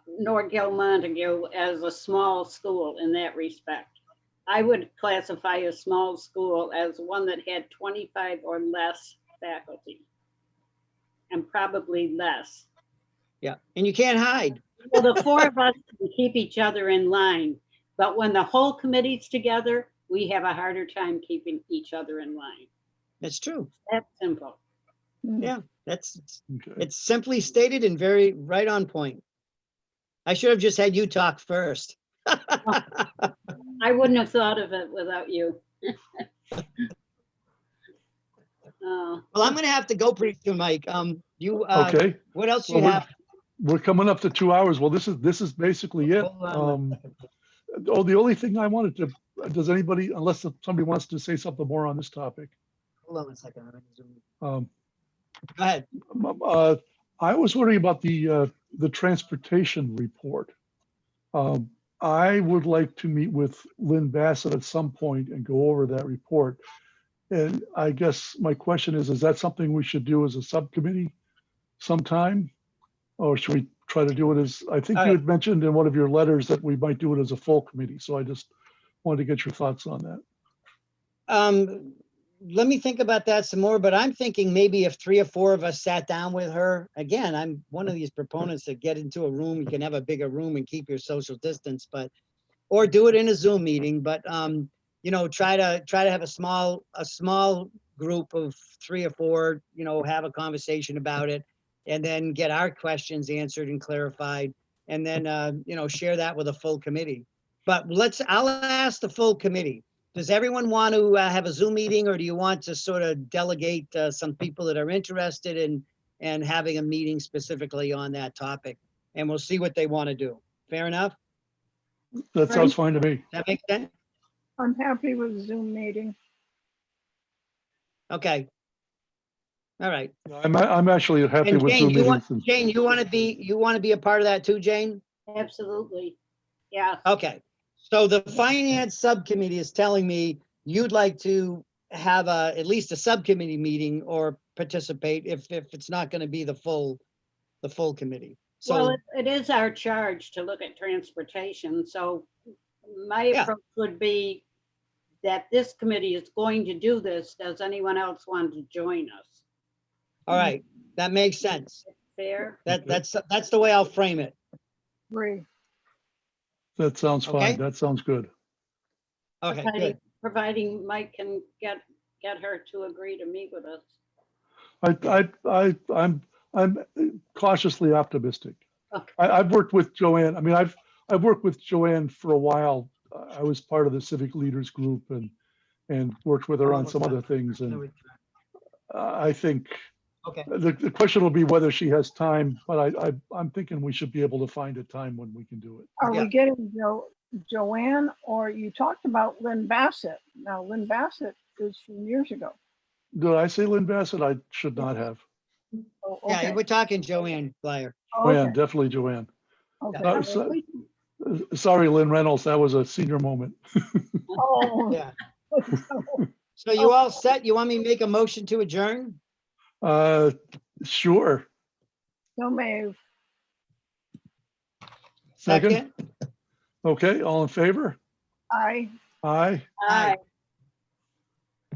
S1: nor Gil Montague as a small school in that respect. I would classify a small school as one that had 25 or less faculty, and probably less.
S4: Yeah, and you can't hide.
S1: Well, the four of us can keep each other in line, but when the whole committee's together, we have a harder time keeping each other in line.
S4: That's true.
S1: That's simple.
S4: Yeah, that's,
S2: okay.
S4: it's simply stated and very right on point. I should have just had you talk first.
S1: I wouldn't have thought of it without you. Oh,
S4: Well, I'm gonna have to go pretty soon, Mike. You,
S2: Okay,
S4: what else
S2: Well,
S4: you have?
S2: we're coming up to 2 hours. Well, this is basically it.
S4: Hold on.
S2: Oh, the only thing I wanted to, does anybody, unless somebody wants to say something more on this topic?
S4: Hold on a second. I'm gonna zoom in.
S2: Um,
S4: Go ahead.
S2: I was wondering about the transportation report. I would like to meet with Lynn Bassett at some point and go over that report. And I guess my question is that something we should do as a subcommittee sometime? Or should we try to do it as, I think you had mentioned in one of your letters that we might do it as a full committee. So I just wanted to get your thoughts on that.
S4: Let me think about that some more, but I'm thinking maybe if 3 or 4 of us sat down with her, again, I'm one of these proponents that get into a room, you can have a bigger room and keep your social distance, but, or do it in a Zoom meeting, but, you know, try to have a small group of 3 or 4, you know, have a conversation about it and then get our questions answered and clarified. And then, you know, share that with a full committee. But I'll ask the full committee. Does everyone want to have a Zoom meeting, or do you want to sort of delegate some people that are interested in having a meeting specifically on that topic? And we'll see what they want to do. Fair enough?
S2: That sounds fine to me.
S4: That makes sense?
S3: I'm happy with the Zoom meeting.
S4: Okay. All right.
S2: I'm actually happy
S4: And
S2: with
S4: Jane,
S2: Zoom meetings.
S4: Jane, you want to be a part of that too, Jane?
S1: absolutely. Yeah.
S4: Okay, so the finance subcommittee is telling me you'd like to have at least a subcommittee meeting or participate if it's not going to be the full committee.
S1: Well,
S4: So,
S1: it is our charge to look at transportation. So my
S4: Yeah.
S1: approach would be that this committee is going to do this. Does anyone else want to join us?
S4: all right, that makes sense.
S1: Fair?
S4: That's the way I'll frame it.
S3: Agree.
S2: That sounds
S4: Okay.
S2: fine. That sounds good.
S4: Okay, good.
S1: Providing Mike can get get her to agree to meet with us.
S2: I'm cautiously optimistic.
S1: Okay.
S2: I've worked with Joanne. I mean, I've worked with Joanne for a while. I was part of the civic leaders group and worked with her on some other things. And I think
S4: Okay,
S2: the question will be whether she has time, but I'm thinking we should be able to find a time when we can do it.
S3: Are
S4: Yeah.
S3: we getting Joanne, or you talked about Lynn Bassett? Now, Lynn Bassett is from years ago.
S2: Did I say Lynn Bassett? I should not have.
S3: Oh,
S4: yeah,
S3: okay.
S4: we're talking Joanne Flyer.
S2: Joanne,
S3: Okay.
S2: definitely Joanne.
S3: Okay.
S2: No, so- Sorry, Lynn Reynolds, that was a senior moment.
S3: Oh.
S4: Yeah. So you all set? You want me to make a motion to adjourn?
S2: Sure.
S3: So Maeve,
S2: Second. Okay, all in favor?
S3: I.
S2: Aye.
S1: Aye.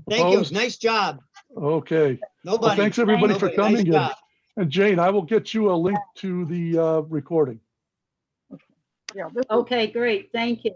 S4: Thank you.
S2: Opposed?
S4: Nice job.
S2: Okay. Well,
S4: Nobody.
S2: thanks everybody for
S4: Nobody. Nice
S2: coming.
S4: job.
S2: And Jane, I will get you a link to the recording.
S3: Yeah. This
S1: Okay, great. Thank you.